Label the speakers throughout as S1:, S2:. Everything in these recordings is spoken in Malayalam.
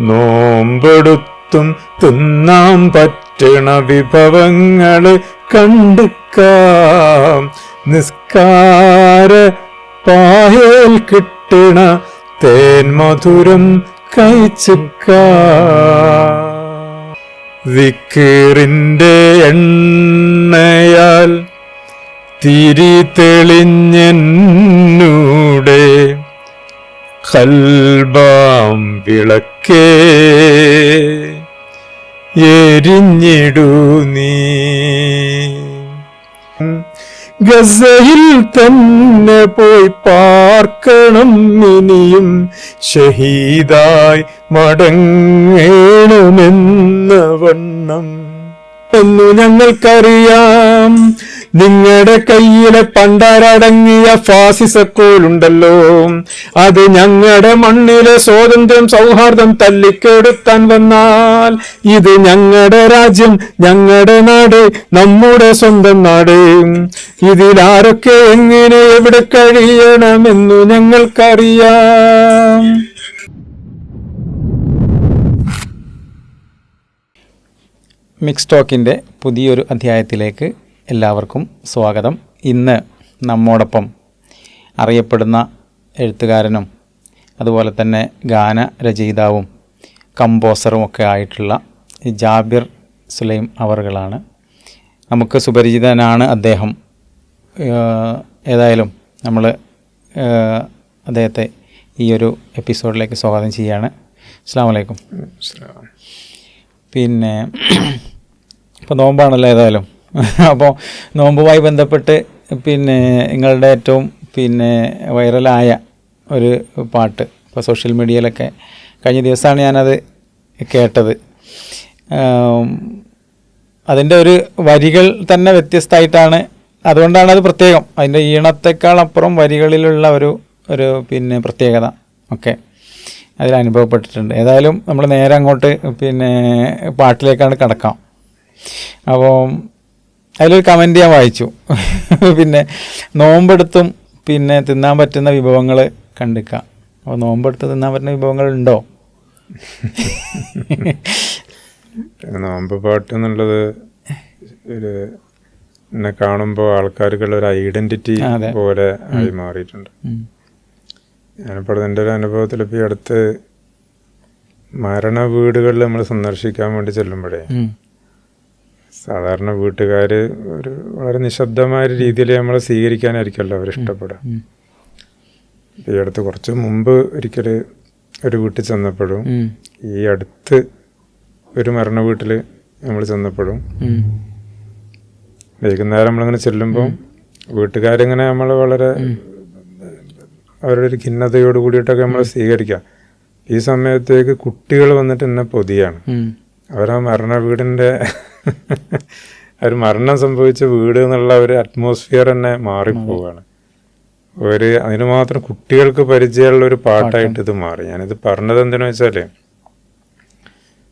S1: നോമ്പെടുത്തും തിന്നാൻ പറ്റണ വിഭവങ്ങള് കണ്ടുക്കാം. നിസ്കാര പായേൽ കിട്ടണ തേൻ മധുരം കഴിച്ചിക്കാം. ദിക്റിന്റെ എണ്ണയാൽ തിരി തെളിഞ്ഞെന്നൂടെ ഖൽബാം വിളക്കേ എരിഞ്ഞിടൂ നീ. ഗസയിൽ തന്നെ പോയി പാർക്കണം ഇനിയും, ഷഹീദായി മടങ്ങണമെന്ന വണ്ണം എന്നു ഞങ്ങൾക്കറിയാം. നിങ്ങളുടെ കയ്യിലെ പണ്ടാരടങ്ങിയ ഫാസിസക്കോലുണ്ടല്ലോ, അത് ഞങ്ങളുടെ മണ്ണിലെ സ്വാതന്ത്ര്യം സൗഹാർദ്ദം തല്ലിക്കെടുത്താൻ വന്നാൽ, ഇത് ഞങ്ങളുടെ രാജ്യം, ഞങ്ങളുടെ നാട്, നമ്മുടെ സ്വന്തം നാട്. ഇതിലാരൊക്കെ എങ്ങനെ എവിടെ കഴിയണമെന്നു ഞങ്ങൾക്കറിയാം.
S2: മിക്സ് ടോക്കിൻ്റെ പുതിയൊരു അധ്യായത്തിലേക്ക് എല്ലാവർക്കും സ്വാഗതം. ഇന്ന് നമ്മോടൊപ്പം അറിയപ്പെടുന്ന എഴുത്തുകാരനും അതുപോലെ തന്നെ ഗാനരചയിതാവും കമ്പോസറും ഒക്കെ ആയിട്ടുള്ള ജാബിർ സുലൈം അവറുകളാണ്. നമുക്ക് സുപരിചിതനാണ് അദ്ദേഹം. ഏതായാലും നമ്മൾ അദ്ദേഹത്തെ ഈ ഒരു എപ്പിസോഡിലേക്ക് സ്വാഗതം ചെയ്യുകയാണ്. അസ്സലാമു അലൈക്കും. പിന്നെ ഇപ്പോൾ നോമ്പാണല്ലോ ഏതായാലും. അപ്പോൾ നോമ്പുമായി ബന്ധപ്പെട്ട് നിങ്ങളുടെ ഏറ്റവും വൈറലായ ഒരു പാട്ട് ഇപ്പോൾ സോഷ്യൽ മീഡിയയിലൊക്കെ കഴിഞ്ഞ ദിവസമാണ് ഞാനത് കേട്ടത്. അതിൻ്റെ ഒരു വരികൾ തന്നെ വ്യത്യസ്തമായിട്ടാണ്, അതുകൊണ്ടാണ് അത് പ്രത്യേകം. അതിൻ്റെ ഈണത്തെക്കാളപ്പുറം വരികളിലുള്ള ഒരു പ്രത്യേകത ഒക്കെ അതിലനുഭവപ്പെട്ടിട്ടുണ്ട്. ഏതായാലും നമ്മൾ നേരെ അങ്ങോട്ട് പാട്ടിലേക്കാണ് കടക്കാം. അപ്പോൾ അതിലൊരു കമൻറ്റ് ഞാൻ വായിച്ചു. നോമ്പെടുത്തും തിന്നാൻ പറ്റുന്ന വിഭവങ്ങൾ കണ്ടിക്കാം. അപ്പോൾ നോമ്പെടുത്ത് തിന്നാൻ പറ്റുന്ന വിഭവങ്ങളുണ്ടോ?
S1: നോമ്പ് പാട്ട് എന്നുള്ളത് ഒരു എന്നെ കാണുമ്പോൾ ആൾക്കാർക്കുള്ള ഒരു ഐഡന്റിറ്റി പോലെ ആയി മാറിയിട്ടുണ്ട്. ഞാനിപ്പോൾ എൻ്റെ ഒരു അനുഭവത്തിൽ ഇപ്പോൾ ഈ അടുത്ത് മരണ വീടുകളിൽ നമ്മൾ സന്ദർശിക്കാൻ വേണ്ടി ചെല്ലുമ്പോഴേ സാധാരണ വീട്ടുകാർ ഒരു വളരെ നിശബ്ദമായ രീതിയിൽ നമ്മളെ സ്വീകരിക്കാനായിരിക്കുമല്ലോ അവരിഷ്ടപ്പെടുക. ഈ അടുത്ത് കുറച്ച് മുമ്പ് ഒരിക്കൽ ഒരു വീട്ടിൽ ചെന്നപ്പോഴും ഈ അടുത്ത് ഒരു മരണ വീട്ടിൽ നമ്മൾ ചെന്നപ്പോഴും വൈകുന്നേരം നമ്മളിങ്ങനെ ചെല്ലുമ്പോൾ വീട്ടുകാരിങ്ങനെ നമ്മൾ വളരെ അവരുടെ ഒരു ഖിന്നതയോട് കൂടിയിട്ടൊക്കെ നമ്മൾ സ്വീകരിക്കാം. ഈ സമയത്തേക്ക് കുട്ടികൾ വന്നിട്ട് എന്നെ പൊതിയാണ്. അവരാ മരണ വീടിൻ്റെ ഒരു മരണം സംഭവിച്ച വീട് എന്നുള്ള ഒരു അറ്റ്മോസ്ഫിയർ തന്നെ മാറിപ്പോവുകയാണ്. അതിന് മാത്രം കുട്ടികൾക്ക് പരിചയമുള്ള ഒരു പാട്ടായിട്ട് ഇത് മാറി. ഞാനിത് പറഞ്ഞത് എന്തിനാ വെച്ചാൽ,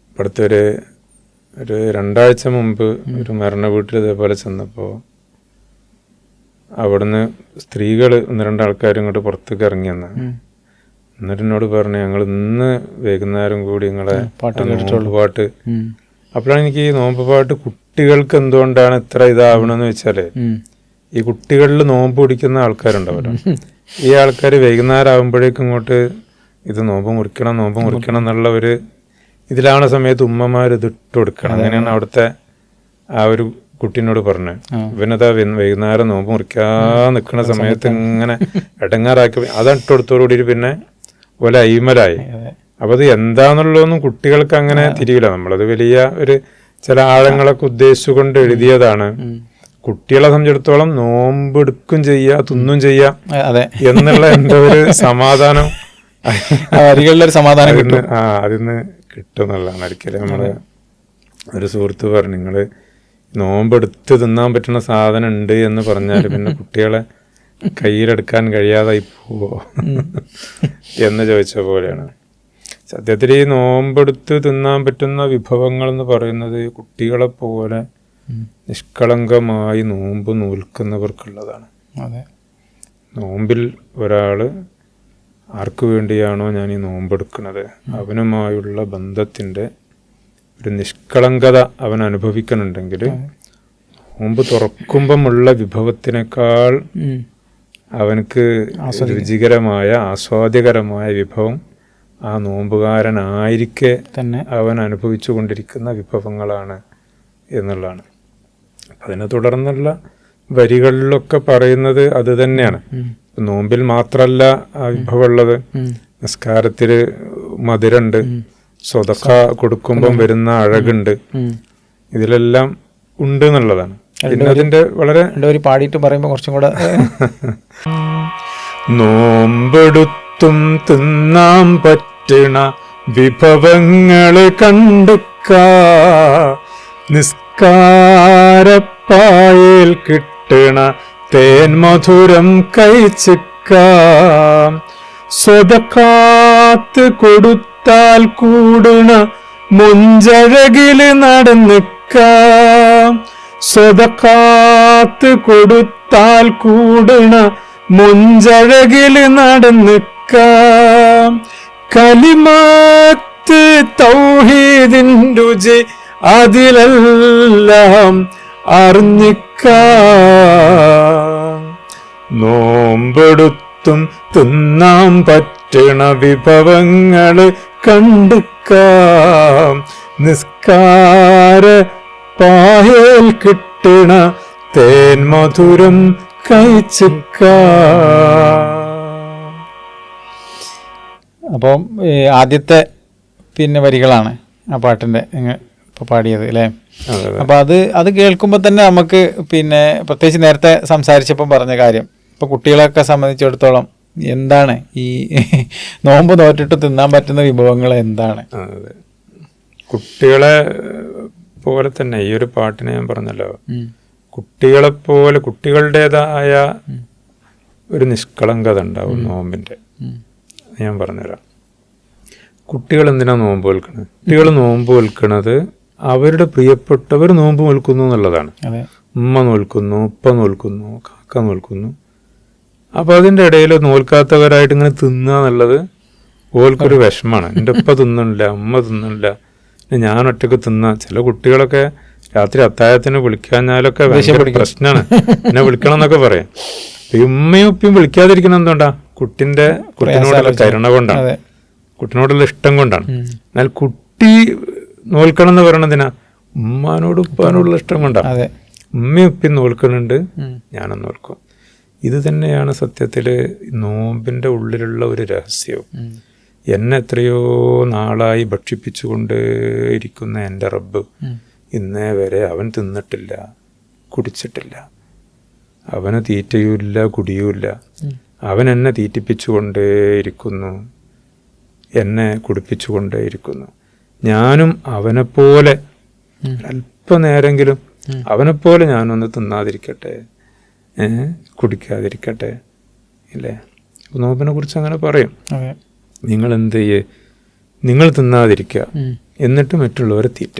S1: ഇപ്പോഴത്തെ ഒരു 2 ആഴ്ച മുമ്പ് ഒരു മരണ വീട്ടിൽ ഇതേപോലെ ചെന്നപ്പോൾ അവിടുന്ന് സ്ത്രീകൾ 1-2 ആൾക്കാരും ഇങ്ങോട്ട് പുറത്തേക്ക് ഇറങ്ങിയെന്ന്. എന്നിട്ട് എന്നോട് പറഞ്ഞു, ഞങ്ങൾ ഇന്ന് വൈകുന്നേരം കൂടി നിങ്ങളെ പാട്ട്. അപ്പോഴാണ് എനിക്ക് ഈ നോമ്പ് പാട്ട് കുട്ടികൾക്ക് എന്തുകൊണ്ടാണ് ഇത്ര ഇതാവണമെന്ന് വെച്ചാൽ, ഈ കുട്ടികളിൽ നോമ്പ് പിടിക്കുന്ന ആൾക്കാരുണ്ടാവല്ലോ, ഈ ആൾക്കാർ വൈകുന്നേരം ആകുമ്പോഴേക്കും ഇങ്ങോട്ട് ഇത് നോമ്പ് മുറിക്കണം എന്നുള്ള ഒരു ഇതിലാവണ സമയത്ത് ഉമ്മമാർ ഇത് ഇട്ട് കൊടുക്കണം. അങ്ങനെയാണ് അവിടുത്തെ ആ ഒരു കുട്ടീനോട് പറഞ്ഞത്. ഇവനതാ വൈകുന്നേരം നോമ്പ് മുറിക്കാൻ നിൽക്കുന്ന സമയത്ത് ഇങ്ങനെ ഇടങ്ങാറാക്കി അതാണ് ഇട്ട് കൊടുത്തോടുകൂടി പിന്നെ പോലെ അയിമലായി. അപ്പൊ അത് എന്താന്നുള്ളതൊന്നും കുട്ടികൾക്ക് അങ്ങനെ തിരിയില്ല. നമ്മളത് വലിയ ഒരു ചില ആഴങ്ങളൊക്കെ ഉദ്ദേശിച്ചുകൊണ്ട് എഴുതിയതാണ്. കുട്ടികളെ സംബന്ധിച്ചിടത്തോളം നോമ്പെടുക്കും ചെയ്യാ തിന്നും ചെയ്യാ എന്നുള്ള എന്റെ ഒരു സമാധാനം അതിന്ന് കിട്ടുന്നുള്ളതാണ്. ഒരിക്കലും നമ്മള് ഒരു സുഹൃത്ത് പറഞ്ഞു, നിങ്ങള് നോമ്പെടുത്ത് തിന്നാൻ പറ്റുന്ന സാധനം ഉണ്ട് എന്ന് പറഞ്ഞാൽ പിന്നെ കുട്ടികളെ കയ്യിലെടുക്കാൻ കഴിയാതായി പോവോ എന്ന് ചോദിച്ച പോലെയാണ്. സത്യത്തിൽ ഈ നോമ്പെടുത്ത് തിന്നാൻ പറ്റുന്ന വിഭവങ്ങൾ എന്ന് പറയുന്നത് കുട്ടികളെ പോലെ നിഷ്കളങ്കമായി നോമ്പ് നോൽക്കുന്നവർക്കുള്ളതാണ്. നോമ്പിൽ ഒരാൾ ആർക്കു വേണ്ടിയാണോ ഞാൻ ഈ നോമ്പെടുക്കുന്നത് അവനുമായുള്ള ബന്ധത്തിൻ്റെ ഒരു നിഷ്കളങ്കത അവൻ അനുഭവിക്കുന്നുണ്ടെങ്കിൽ നോമ്പ് തുറക്കുമ്പമുള്ള വിഭവത്തിനേക്കാൾ അവനക്ക് രുചികരമായ ആസ്വാദ്യകരമായ വിഭവം ആ നോമ്പുകാരനായിരിക്കെ
S2: തന്നെ
S1: അവൻ അനുഭവിച്ചു കൊണ്ടിരിക്കുന്ന വിഭവങ്ങളാണ് എന്നുള്ളതാണ്. അതിനെ തുടർന്നുള്ള വരികളിലൊക്കെ പറയുന്നത് അത് തന്നെയാണ്. നോമ്പിൽ മാത്രമല്ല ആ വിഭവം ഉള്ളത്, നിസ്കാരത്തില് മധുരമുണ്ട്, സ്വതക്ക കൊടുക്കുമ്പം വരുന്ന അഴകുണ്ട്, ഇതിലെല്ലാം ഉണ്ട് എന്നുള്ളതാണ്. പിന്നെ അതിന്റെ വളരെ
S2: പാടിയിട്ട് പറയുമ്പോൾ കുറച്ചും കൂടെ
S1: നോമ്പെടുത്തും തിന്നാൻ പറ്റണ വിഭവങ്ങള് കണ്ടുക്ക, നിസ്കാരപ്പായേൽ കിട്ടണ തേൻ മധുരം കഴിച്ചിക്കാം, സ്വതക്കാത്ത് കൊടുത്താൽ കൂടണ മുഞ്ചഴകില് നടന്നിക്കാം, സ്വതക്കാത്ത് കൊടുത്താൽ കൂടണ മുഞ്ചഴകില് നടന്നിക്കാം, കലിമാത്ത് തൗഹീദിൻ രുചി അതിലെല്ലാം അറിഞ്ഞിക്കാം, നോമ്പെടുത്തും തിന്നാൻ പറ്റണ വിഭവങ്ങള് കണ്ടുക്കാം, നിസ്കാര പായേൽ കിട്ടണ തേൻ മധുരം കഴിച്ചിക്കാം.
S2: അപ്പം ആദ്യത്തെ പിന്നെ വരികളാണ് ആ പാട്ടിൻ്റെ ഇപ്പോൾ പാടിയത് അല്ലേ? അപ്പോൾ അത് കേൾക്കുമ്പോൾ തന്നെ നമുക്ക് പിന്നെ പ്രത്യേകിച്ച് നേരത്തെ സംസാരിച്ചപ്പം പറഞ്ഞ കാര്യം, ഇപ്പോൾ കുട്ടികളെയൊക്കെ സംബന്ധിച്ചിടത്തോളം എന്താണ് ഈ നോമ്പ് നോറ്റിട്ട് തിന്നാൻ പറ്റുന്ന വിഭവങ്ങൾ എന്താണ്?
S1: കുട്ടികളെ പോലെ തന്നെ ഈ ഒരു പാട്ടിനെ ഞാൻ പറഞ്ഞല്ലോ, കുട്ടികളെപ്പോലെ കുട്ടികളുടേതായ ഒരു നിഷ്കളങ്കത ഉണ്ടാവും നോമ്പിൻ്റെ. ഞാൻ പറഞ്ഞുതരാം. കുട്ടികൾ എന്തിനാ നോമ്പ് വെൽക്കുന്നത്? കുട്ടികൾ നോമ്പ് വെൽക്കുന്നത് അവരുടെ പ്രിയപ്പെട്ടവർ നോമ്പ് നോൽക്കുന്നു എന്നുള്ളതാണ്. ഉമ്മ നോൽക്കുന്നു, ഉപ്പ നോൽക്കുന്നു, കാക്ക നോൽക്കുന്നു. അപ്പോൾ അതിൻ്റെ ഇടയിൽ നോൽക്കാത്തവരായിട്ട് ഇങ്ങനെ തിന്നുക എന്നുള്ളത് ഓൽക്കൊരു വിഷമാണ്. എൻ്റെ ഉപ്പ തിന്നണില്ല, ഉമ്മ തിന്നണില്ല, ഞാൻ ഒറ്റക്ക് തിന്ന. ചില കുട്ടികളൊക്കെ രാത്രി അത്താഴത്തിന് വിളിക്കാഞ്ഞാലൊക്കെ ഭയങ്കര പ്രശ്നമാണ്, എന്നെ വിളിക്കണം എന്നൊക്കെ പറയാം. ഈ ഉമ്മയും ഉപ്പയും വിളിക്കാതിരിക്കണം എന്തുകൊണ്ടാ? കുട്ടിനോടുള്ള കരുണ കൊണ്ടാണ്, കുട്ടിനോടുള്ള ഇഷ്ടം കൊണ്ടാണ്. എന്നാൽ കുട്ടി നോൽക്കണം എന്ന് പറയണതിനാ? ഉമ്മാനോട് ഉപ്പാനോടുള്ള ഇഷ്ടം കൊണ്ടാണ്. ഉമ്മയും ഉപ്പയും നോൽക്കുന്നുണ്ട്, ഞാനും നോൽക്കും. ഇത് തന്നെയാണ് സത്യത്തിൽ നോമ്പിൻ്റെ ഉള്ളിലുള്ള ഒരു രഹസ്യവും. എന്നെ എത്രയോ നാളായി ഭക്ഷിപ്പിച്ചുകൊണ്ട് ഇരിക്കുന്ന എൻ്റെ റബ്ബ് ഇന്നേ വരെ അവൻ തിന്നിട്ടില്ല, കുടിച്ചിട്ടില്ല, അവന് തീറ്റയുമില്ല, കുടിയുമില്ല. അവൻ എന്നെ തീറ്റിപ്പിച്ചുകൊണ്ടേയിരിക്കുന്നു, എന്നെ കുടിപ്പിച്ചുകൊണ്ടേയിരിക്കുന്നു. ഞാനും അവനെപ്പോലെ അല്പനേരെങ്കിലും അവനെപ്പോലെ ഞാനൊന്ന് തിന്നാതിരിക്കട്ടെ, കുടിക്കാതിരിക്കട്ടെ ഇല്ലേ? നോമ്പിനെ കുറിച്ച് അങ്ങനെ പറയും. നിങ്ങൾ എന്ത് ചെയ്യേ, നിങ്ങൾ തിന്നാതിരിക്കുക, എന്നിട്ട് മറ്റുള്ളവരെ തീറ്റ.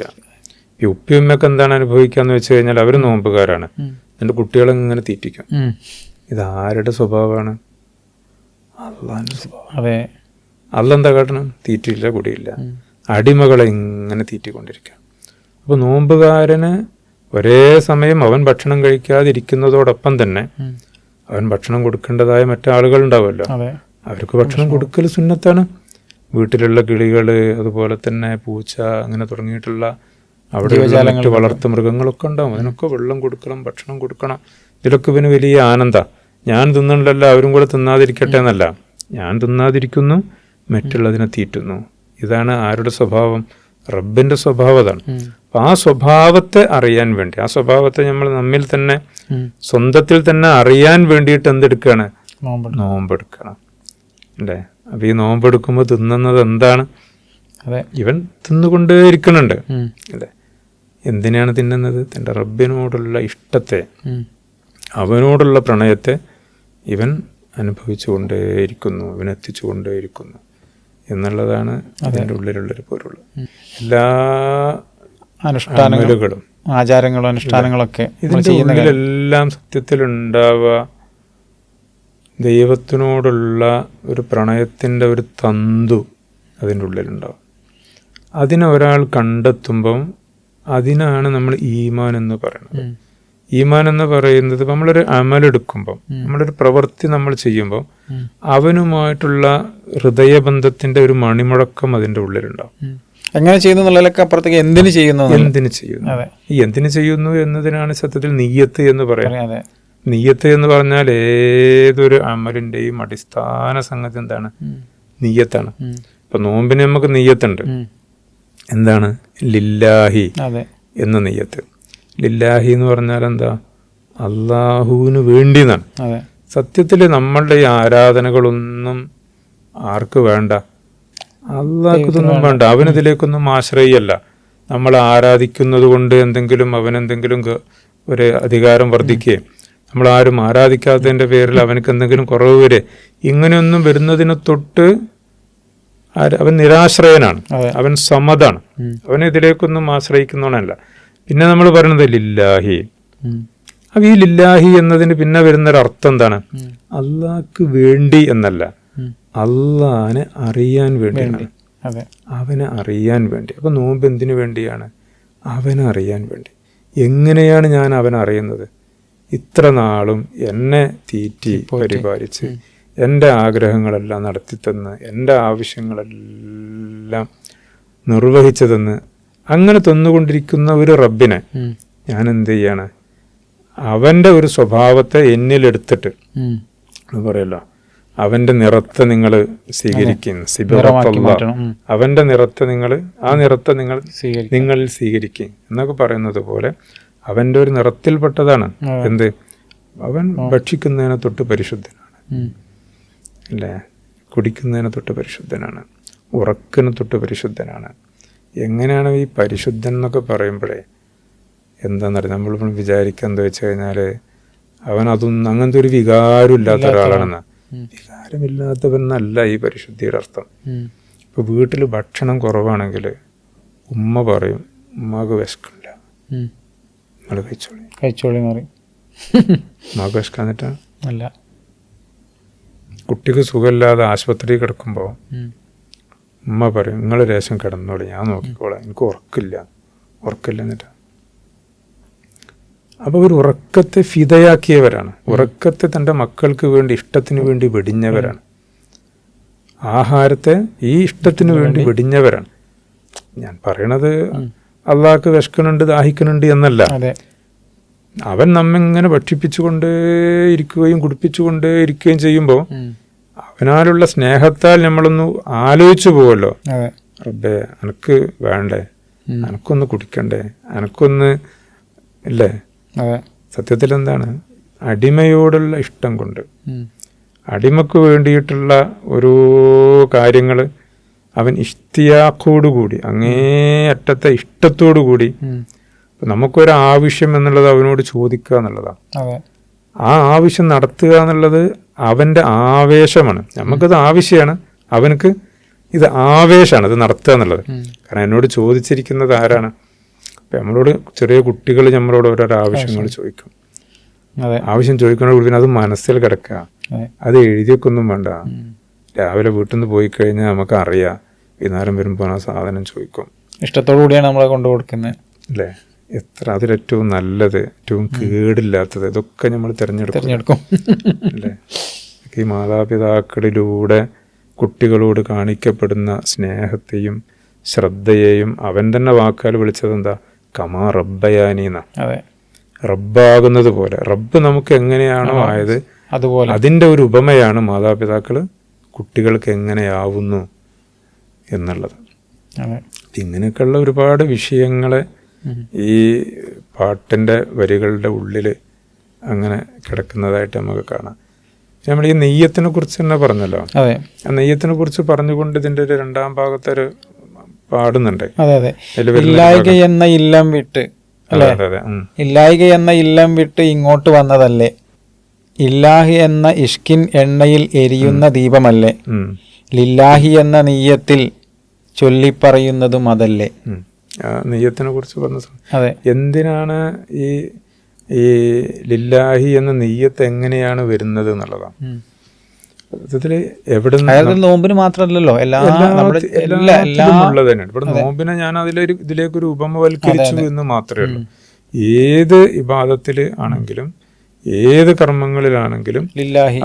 S1: ഈ ഉപ്പിയമ്മയൊക്കെ എന്താണ് അനുഭവിക്കാന്ന് വെച്ച് കഴിഞ്ഞാൽ അവർ നോമ്പുകാരാണ്, എൻ്റെ കുട്ടികളെ ഇങ്ങനെ തീറ്റിക്കും. ഇതാരുടെ സ്വഭാവമാണ്? അള്ളാന്റെ സ്വഭാവം. അള്ള എന്താ കാട്ടണം? തീറ്റിയില്ല, കുടിയില്ല, അടിമകളെ ഇങ്ങനെ തീറ്റിക്കൊണ്ടിരിക്കുക. അപ്പോൾ നോമ്പുകാരന് ഒരേ സമയം അവൻ ഭക്ഷണം കഴിക്കാതിരിക്കുന്നതോടൊപ്പം തന്നെ അവൻ ഭക്ഷണം കൊടുക്കേണ്ടതായ മറ്റാളുകൾ ഉണ്ടാവുമല്ലോ, അവർക്ക് ഭക്ഷണം കൊടുക്കൽ സുന്നത്താണ്. വീട്ടിലുള്ള കിളികൾ, അതുപോലെ തന്നെ പൂച്ച, അങ്ങനെ തുടങ്ങിയിട്ടുള്ള അവിടെ മറ്റ് വളർത്തു മൃഗങ്ങളൊക്കെ ഉണ്ടാവും. അതിനൊക്കെ വെള്ളം കൊടുക്കണം, ഭക്ഷണം കൊടുക്കണം. ഇതിലൊക്കെ പിന്നെ വലിയ ആനന്ദ. ഞാൻ തിന്നണ്ടല്ലോ, അവരും കൂടെ തിന്നാതിരിക്കട്ടെ എന്നല്ല, ഞാൻ തിന്നാതിരിക്കുന്നു, മറ്റുള്ളതിനെ തീറ്റുന്നു. ഇതാണ് ആരുടെ സ്വഭാവം? റബ്ബിന്റെ സ്വഭാവം അതാണ്. അപ്പൊ ആ സ്വഭാവത്തെ അറിയാൻ വേണ്ടി, ആ സ്വഭാവത്തെ നമ്മൾ നമ്മിൽ തന്നെ സ്വന്തത്തിൽ തന്നെ അറിയാൻ വേണ്ടിയിട്ട് എന്തെടുക്കുകയാണ്? നോമ്പെടുക്കണം അല്ലേ? അപ്പൊ ഈ നോമ്പെടുക്കുമ്പോൾ തിന്നുന്നത് എന്താണ്? ഇവൻ തിന്നുകൊണ്ടേയിരിക്കുന്നുണ്ട് അല്ലേ? എന്തിനാണ് തിന്നുന്നത്? തൻ്റെ റബ്ബിനോടുള്ള ഇഷ്ടത്തെ, അവനോടുള്ള പ്രണയത്തെ ഇവൻ അനുഭവിച്ചുകൊണ്ടേയിരിക്കുന്നു, ഇവൻ എത്തിച്ചുകൊണ്ടേയിരിക്കുന്നു എന്നുള്ളതാണ് അതിൻ്റെ ഉള്ളിലുള്ളൊരു പൊരുൾ. എല്ലാ അനുഷ്ഠാനങ്ങളും
S2: ആചാരങ്ങളും അനുഷ്ഠാനങ്ങളൊക്കെ
S1: ഇതിൻ്റെ ഉള്ളിലെല്ലാം സത്യത്തിലുണ്ടാവുക ദൈവത്തിനോടുള്ള ഒരു പ്രണയത്തിൻ്റെ ഒരു തന്തു അതിൻ്റെ ഉള്ളിലുണ്ടാവും. അതിനെ ഒരാൾ കണ്ടെത്തുമ്പം അതിനാണ് നമ്മൾ ഈമാൻ എന്ന് പറയുന്നത്. ഈമാൻ എന്ന് പറയുന്നത് നമ്മളൊരു അമലെടുക്കുമ്പം, നമ്മളൊരു പ്രവൃത്തി നമ്മൾ ചെയ്യുമ്പോൾ അവനുമായിട്ടുള്ള ഹൃദയബന്ധത്തിന്റെ ഒരു മണിമുഴക്കം അതിൻ്റെ ഉള്ളിലുണ്ടാവും.
S2: എങ്ങനെ ചെയ്യുന്നു അപ്പുറത്തേക്ക് എന്തിനു ചെയ്യുന്നു,
S1: എന്തിനു ചെയ്യുന്നു, ഈ എന്തിനു ചെയ്യുന്നു എന്നതിനാണ് സത്യത്തിൽ നിയ്യത്ത് എന്ന് പറയാം. നിയ്യത്ത് എന്ന് പറഞ്ഞാൽ ഏതൊരു അമലിന്റെയും അടിസ്ഥാന സംഗതി എന്താണ്? നിയ്യത്താണ്. ഇപ്പൊ നോമ്പിന് നമുക്ക് നിയ്യത്തുണ്ട്. എന്താണ്? ലില്ലാഹി എന്ന നിയ്യത്ത്. ലില്ലാഹി എന്ന് പറഞ്ഞാൽ എന്താ? അള്ളാഹുവിന് വേണ്ടി എന്നാണ്. സത്യത്തിൽ നമ്മളുടെ ഈ ആരാധനകളൊന്നും ആർക്ക് വേണ്ട? അള്ളാഹ്ക്ക് ഇതൊന്നും വേണ്ട. അവനിതിലേക്കൊന്നും ആശ്രയല്ല. നമ്മൾ ആരാധിക്കുന്നത് കൊണ്ട് എന്തെങ്കിലും അവനെന്തെങ്കിലും ഒരു അധികാരം വർദ്ധിക്കുകയും നമ്മൾ ആരും ആരാധിക്കാത്തതിൻ്റെ പേരിൽ അവനക്ക് എന്തെങ്കിലും കുറവ് വരെ, ഇങ്ങനെയൊന്നും വരുന്നതിനെ തൊട്ട് അവൻ നിരാശ്രയനാണ്, അവൻ സമതാണ്, അവനിതിലേക്കൊന്നും ആശ്രയിക്കുന്നവനല്ല. പിന്നെ നമ്മൾ പറയുന്നത് ലില്ലാഹി. അപ്പൊ ഈ ലില്ലാഹി എന്നതിന് പിന്നെ വരുന്നൊരർത്ഥം എന്താണ്? അള്ളാഹ്ക്ക് വേണ്ടി എന്നല്ല, അള്ളാഹിനെ അറിയാൻ വേണ്ടിയാണ്, അവനെ അറിയാൻ വേണ്ടി. അപ്പൊ നോമ്പ് എന്തിനു വേണ്ടിയാണ്? അവനെ അറിയാൻ വേണ്ടി. എങ്ങനെയാണ് ഞാൻ അവനെ അറിയുന്നത്? ഇത്ര നാളും എന്നെ തീറ്റി പരിപാലിച്ച് എൻ്റെ ആഗ്രഹങ്ങളെല്ലാം നടത്തിത്തന്ന് എൻ്റെ ആവശ്യങ്ങളെല്ലാം നിർവഹിച്ചു തന്ന് അങ്ങനെ തന്നുകൊണ്ടിരിക്കുന്ന ഒരു റബ്ബിനെ ഞാൻ എന്ത് ചെയ്യാണ്? അവൻ്റെ ഒരു സ്വഭാവത്തെ എന്നിലെടുത്തിട്ട് പറയല്ലോ, അവൻ്റെ നിറത്തെ നിങ്ങൾ സ്വീകരിക്കുന്നു, അവൻ്റെ നിറത്തെ നിങ്ങൾ, ആ നിറത്തെ നിങ്ങളിൽ സ്വീകരിക്കും എന്നൊക്കെ പറയുന്നത് പോലെ അവൻ്റെ ഒരു നിറത്തിൽപ്പെട്ടതാണ് എന്ത്? അവൻ ഭക്ഷിക്കുന്നതിനെ തൊട്ട് പരിശുദ്ധനാണ്, അല്ലേ? കുടിക്കുന്നതിനെ തൊട്ട് പരിശുദ്ധനാണ്, ഉറക്കിനെ തൊട്ട് പരിശുദ്ധനാണ്. എങ്ങനെയാണ് ഈ പരിശുദ്ധൻ എന്നൊക്കെ പറയുമ്പോഴേ എന്താണെന്നറിയാം, നമ്മളിപ്പോൾ വിചാരിക്കുക എന്താ വെച്ച് കഴിഞ്ഞാൽ അവൻ അതൊന്നും അങ്ങനത്തെ ഒരു വികാരം ഇല്ലാത്ത ഒരാളാണെന്ന്. വികാരമില്ലാത്തവൻ എന്നല്ല ഈ പരിശുദ്ധിയുടെ അർത്ഥം. ഇപ്പൊ വീട്ടിൽ ഭക്ഷണം കുറവാണെങ്കിൽ ഉമ്മ പറയും, ഉമ്മക്ക് വിശക്കില്ല, നിങ്ങൾ കഴിച്ചോളി പറയും. ഉമ്മക്ക് വിശക്കാന്നിട്ടാണ് അല്ല. കുട്ടിക്ക് സുഖമില്ലാതെ ആശുപത്രിയിൽ കിടക്കുമ്പോൾ ഉമ്മ പറയും, നിങ്ങൾ രേഷം കിടന്നോളി, ഞാൻ നോക്കിക്കോളാം, എനിക്ക് ഉറക്കില്ല എന്നിട്ടാ. അപ്പോൾ ഒരു ഉറക്കത്തെ ഫിദയാക്കിയവരാണ്, ഉറക്കത്തെ തൻ്റെ മക്കൾക്ക് വേണ്ടി ഇഷ്ടത്തിന് വേണ്ടി വെടിഞ്ഞവരാണ്, ആഹാരത്തെ ഈ ഇഷ്ടത്തിന് വേണ്ടി വെടിഞ്ഞവരാണ്. ഞാൻ പറയണത് അള്ളാഹ്ക്ക് വിശക്കുന്നുണ്ട് ദാഹിക്കുന്നുണ്ട് എന്നല്ല. അവൻ നമ്മിങ്ങനെ ഭക്ഷിപ്പിച്ചുകൊണ്ടേ ഇരിക്കുകയും കുടിപ്പിച്ചുകൊണ്ടേ ഇരിക്കുകയും ചെയ്യുമ്പോൾ അവനാലുള്ള സ്നേഹത്താൽ നമ്മളൊന്ന് ആലോചിച്ചു പോവല്ലോ, റബ്ബേ എനക്ക് വേണ്ടേ, എനക്കൊന്ന് കുടിക്കണ്ടേ, എനക്കൊന്ന് ഇല്ലേ. സത്യത്തിൽ എന്താണ്? അടിമയോടുള്ള ഇഷ്ടം കൊണ്ട്, അടിമക്ക് വേണ്ടിയിട്ടുള്ള ഓരോ കാര്യങ്ങൾ അവൻ ഇഷ്തിയാഖോടുകൂടി, അങ്ങേയറ്റത്തെ ഇഷ്ടത്തോടു കൂടി, നമുക്കൊരു ആവശ്യം എന്നുള്ളത് അവനോട് ചോദിക്കുക എന്നുള്ളതാണ്. ആ ആവശ്യം നടത്തുക എന്നുള്ളത് അവൻ്റെ ആവേശമാണ്. നമുക്കത് ആവശ്യമാണ്, അവനക്ക് ഇത് ആവേശമാണ് ഇത് നടത്തുക എന്നുള്ളത്. കാരണം എന്നോട് ചോദിച്ചിരിക്കുന്നത് ആരാണ്? അപ്പം നമ്മളോട് ചെറിയ കുട്ടികൾ നമ്മളോട് ഓരോരോ ആവശ്യങ്ങൾ ചോദിക്കും. ആവശ്യം ചോദിക്കണോട് പിന്നെ അത് മനസ്സിൽ കിടക്കുക, അത് എഴുതിയൊക്കെ ഒന്നും വേണ്ട. രാവിലെ വീട്ടിൽ നിന്ന് പോയി കഴിഞ്ഞാൽ നമുക്ക് അറിയാം, വൈകുന്നേരം വരുമ്പോൾ ആ സാധനം ചോദിക്കും.
S2: ഇഷ്ടത്തോടു കൂടിയാണ് നമ്മളെ കൊണ്ടു കൊടുക്കുന്നത്,
S1: അല്ലേ? എത്ര അതിലേറ്റവും നല്ലത്, ഏറ്റവും കേടില്ലാത്തത്, ഇതൊക്കെ നമ്മൾ തിരഞ്ഞെടുക്കും, അല്ലേ? ഈ മാതാപിതാക്കളിലൂടെ കുട്ടികളോട് കാണിക്കപ്പെടുന്ന സ്നേഹത്തെയും ശ്രദ്ധയെയും അവൻ തന്നെ വാക്കാൽ വിളിച്ചത് എന്താ? കമാ റബ്ബയാനീന്ന. റബ്ബാകുന്നത് പോലെ, റബ്ബ് നമുക്ക് എങ്ങനെയാണോ ആയത് അതുപോലെ അതിൻ്റെ ഒരു ഉപമയാണ് മാതാപിതാക്കൾ കുട്ടികൾക്ക് എങ്ങനെയാവുന്നു എന്നുള്ളത്. ഇങ്ങനെയൊക്കെയുള്ള ഒരുപാട് വിഷയങ്ങളെ ഈ പാട്ടിൻ്റെ വരികളുടെ ഉള്ളിൽ അങ്ങനെ കിടക്കുന്നതായിട്ട് നമുക്ക് കാണാം. നമ്മൾ ഈ നെയ്യത്തിനെ കുറിച്ച് തന്നെ പറഞ്ഞല്ലോ, ആ നെയ്യത്തിനെ കുറിച്ച് പറഞ്ഞുകൊണ്ട് ഇതിൻ്റെ ഒരു രണ്ടാം ഭാഗത്തൊരു പാടുന്നുണ്ട്.
S2: ഇല്ലായിക എന്ന ഇല്ലം വിട്ട്, അല്ലേ? ഇല്ലായിക എന്ന ഇല്ലം വിട്ട് ഇങ്ങോട്ട് വന്നതല്ലേ, ഇല്ലാഹി എന്ന ഇഷ്കിൻ എണ്ണയിൽ എരിയുന്ന ദീപമല്ലേ, ലില്ലാഹി എന്ന നെയ്യത്തിൽ ചൊല്ലിപ്പറയുന്നതും അതല്ലേ.
S1: നെയ്യത്തിനെ കുറിച്ച് പറഞ്ഞ എന്തിനാണ് ഈ ലില്ലാഹി എന്ന നെയ്യത്ത് എങ്ങനെയാണ് വരുന്നത് എന്നുള്ളതാണ്. സത്യത്തില് എവിടെ
S2: നോമ്പിന് മാത്രമല്ലല്ലോ
S1: ഉള്ളത് തന്നെയാണ്. ഇവിടെ നോമ്പിനെ ഞാൻ ഇതിലേക്കൊരു ഉപമവൽക്കരിച്ചു എന്ന് മാത്രമേ ഉള്ളൂ. ഏത് ഇബാദത്തിൽ ആണെങ്കിലും ഏത് കർമ്മങ്ങളിലാണെങ്കിലും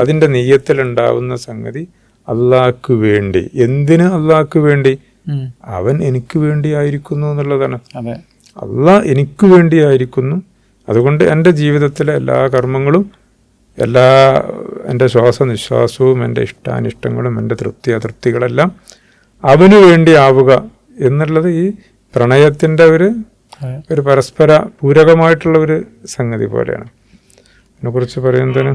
S1: അതിന്റെ നിയ്യത്തിലുണ്ടാവുന്ന സംഗതി അള്ളാഹ്ക്ക് വേണ്ടി. എന്തിന് അള്ളാഹ്ക്ക് വേണ്ടി? അവൻ എനിക്ക് വേണ്ടി ആയിരിക്കുന്നു എന്നുള്ളതാണ്. അള്ളാഹ് എനിക്ക് വേണ്ടി ആയിരിക്കുന്നു. അതുകൊണ്ട് എൻ്റെ ജീവിതത്തിലെ എല്ലാ കർമ്മങ്ങളും, എൻ്റെ ശ്വാസനിശ്വാസവും, എൻ്റെ ഇഷ്ടാനിഷ്ടങ്ങളും, എൻ്റെ തൃപ്തി അതൃപ്തികളെല്ലാം അവന് വേണ്ടി ആവുക എന്നുള്ളത് ഈ പ്രണയത്തിൻ്റെ ഒരു പരസ്പര പൂരകമായിട്ടുള്ള ഒരു സംഗതി പോലെയാണ്. അതിനെക്കുറിച്ച് പറയുന്നതിന്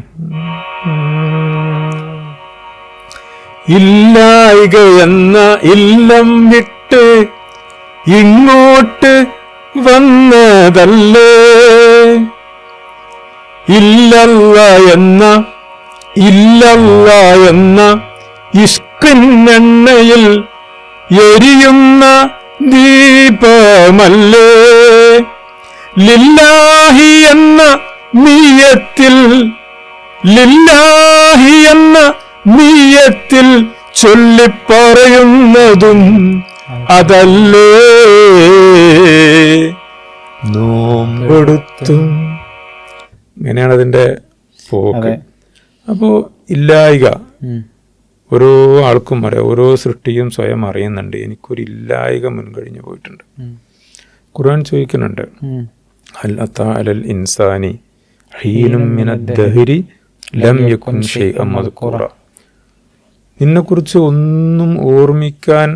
S1: ഇല്ലായിക എന്ന ഇല്ലം വിട്ട് ഇങ്ങോട്ട് വന്നതല്ലേ, ഇല്ലല്ല എന്ന ഇഷ്കിന്നെണ്ണയിൽ എരിയുന്ന ദീപമല്ലേ, ലില്ലാഹി എന്ന നീയത്തിൽ ചൊല്ലിപ്പറയുന്നതും അതല്ലേ നോമ്പെടുത്തും. ഇങ്ങനെയാണ് അതിന്റെ പോക്ക്. അപ്പോ ഇല്ലായിക ഓരോ ആൾക്കും അറിയാം, ഓരോ സൃഷ്ടിയും സ്വയം അറിയുന്നുണ്ട് എനിക്കൊരു ഇല്ലായിക മുൻകഴിഞ്ഞു പോയിട്ടുണ്ട്. ഖുർആൻ ചോദിക്കുന്നുണ്ട്, ഹൽ അതാ അലൽ ഇൻസാനി ഹീനും മിനദ്ദഹരി ലം യകുൻ ശൈഅൻ മദ്കൂറ. നിന്നെക്കുറിച്ച് ഒന്നും ഓർമ്മിക്കാൻ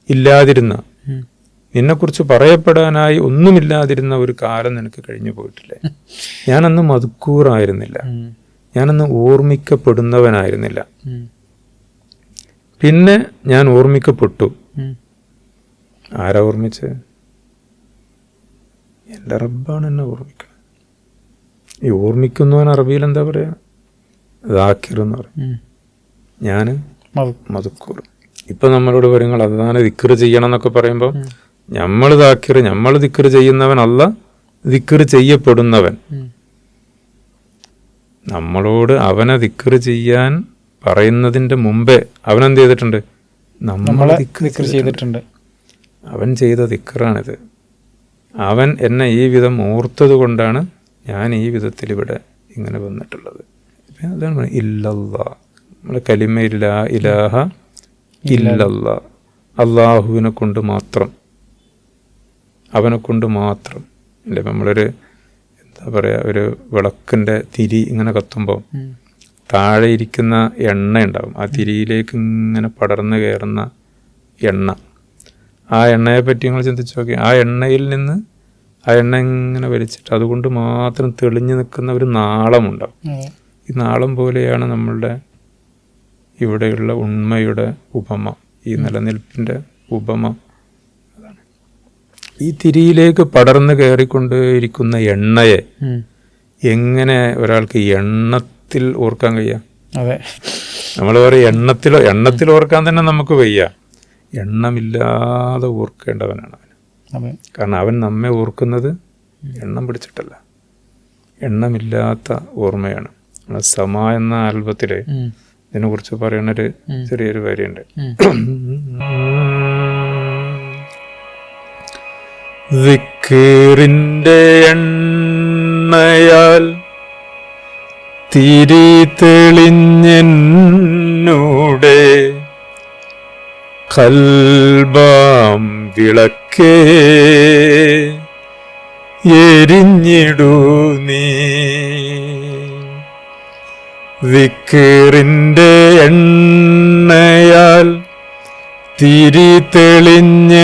S1: ഇല്ലാതിരുന്ന, നിന്നെക്കുറിച്ച് പറയപ്പെടാനായി ഒന്നുമില്ലാതിരുന്ന ഒരു കാലം നിനക്ക് കഴിഞ്ഞു പോയിട്ടില്ലേ? ഞാനന്ന് മദ്കൂറായിരുന്നില്ല, ഞാനന്ന് ഓർമ്മിക്കപ്പെടുന്നവനായിരുന്നില്ല. പിന്നെ ഞാൻ ഓർമ്മിക്കപ്പെട്ടു. ആരാ ഓർമ്മിച്ച്? എൻ്റെ റബ്ബാണ് എന്നെ ഓർമ്മിക്കണം. ഈ ഓർമ്മിക്കുന്നവൻ അറബിയിൽ എന്താ പറയാ? ദാക്കിർ എന്ന് പറയും. ഞാൻ മദ്കൂർ. ഇപ്പൊ നമ്മളോട് പറയുമ്പോൾ അതാണ് ദിക്ർ ചെയ്യണം എന്നൊക്കെ പറയുമ്പോൾ നമ്മൾ ദാക്കിർ, നമ്മൾ ദിക്ർ ചെയ്യുന്നവൻ അല്ല, ദിക്ർ ചെയ്യപ്പെടുന്നവൻ. നമ്മളോട് അവനെ ദിക്ർ ചെയ്യാൻ പറയുന്നതിന്റെ മുമ്പേ അവനെന്ത് ചെയ്തിട്ടുണ്ട്? നമ്മളെ ദിക്ർ ചെയ്തിട്ടുണ്ട്. അവൻ ചെയ്ത ദിക്റാണിത്. അവൻ എന്നെ ഈ വിധം ഓർത്തത് കൊണ്ടാണ് ഞാൻ ഈ വിധത്തിൽ ഇവിടെ ഇങ്ങനെ വന്നിട്ടുള്ളത്. അതാണ് പറയുന്നത് ഇല്ലല്ലാ. നമ്മളെ കലിമയില്ല ഇലാഹ ഇല്ലല്ലാ. അള്ളാഹുവിനെ കൊണ്ട് മാത്രം, അവനെ കൊണ്ട് മാത്രം. അല്ലേ, നമ്മളൊരു എന്താ പറയുക, ഒരു വിളക്കിൻ്റെ തിരി ഇങ്ങനെ കത്തുമ്പോൾ താഴെ ഇരിക്കുന്ന എണ്ണ ഉണ്ടാവും. ആ തിരിയിലേക്ക് ഇങ്ങനെ പടർന്നു കയറുന്ന എണ്ണ. ആ എണ്ണയെ പറ്റി നിങ്ങൾ ചിന്തിച്ചു നോക്കി. ആ എണ്ണയിൽ നിന്ന് ആ എണ്ണ ഇങ്ങനെ വലിച്ചിട്ട് അതുകൊണ്ട് മാത്രം തെളിഞ്ഞു നിൽക്കുന്ന ഒരു നാളമുണ്ടാവും. ഈ നാളം പോലെയാണ് നമ്മളുടെ ഇവിടെയുള്ള ഉണ്മയുടെ ഉപമ, ഈ നിലനിൽപ്പിൻ്റെ ഉപമ. അതാണ് ഈ തിരിയിലേക്ക് പടർന്നു കയറിക്കൊണ്ടിരിക്കുന്ന എണ്ണയെ എങ്ങനെ ഒരാൾക്ക് എണ്ണത്തിൽ ഓർക്കാൻ കഴിയാം? നമ്മൾ പറയും എണ്ണത്തിൽ ഓർക്കാൻ തന്നെ നമുക്ക് വയ്യ. എണ്ണമില്ലാതെ ഓർക്കേണ്ടവനാണ് അവൻ. കാരണം അവൻ നമ്മെ ഓർക്കുന്നത് എണ്ണം പിടിച്ചിട്ടല്ല, എണ്ണമില്ലാത്ത ഓർമ്മയാണ്. സമ എന്ന ആൽബത്തില് ഇതിനെ കുറിച്ച് പറയുന്നൊരു ചെറിയൊരു കാര്യമുണ്ട്. ദിക്റിന്റെ എണ്ണയാൽ തിരി തെളിഞ്ഞെന്നൂടെ കൽബാം വിളക്കേ എരിഞ്ഞിടൂ നീ. ദിക്റിന്റെ എണ്ണയാൽ തിരി തെളിഞ്ഞെന്നൂടെ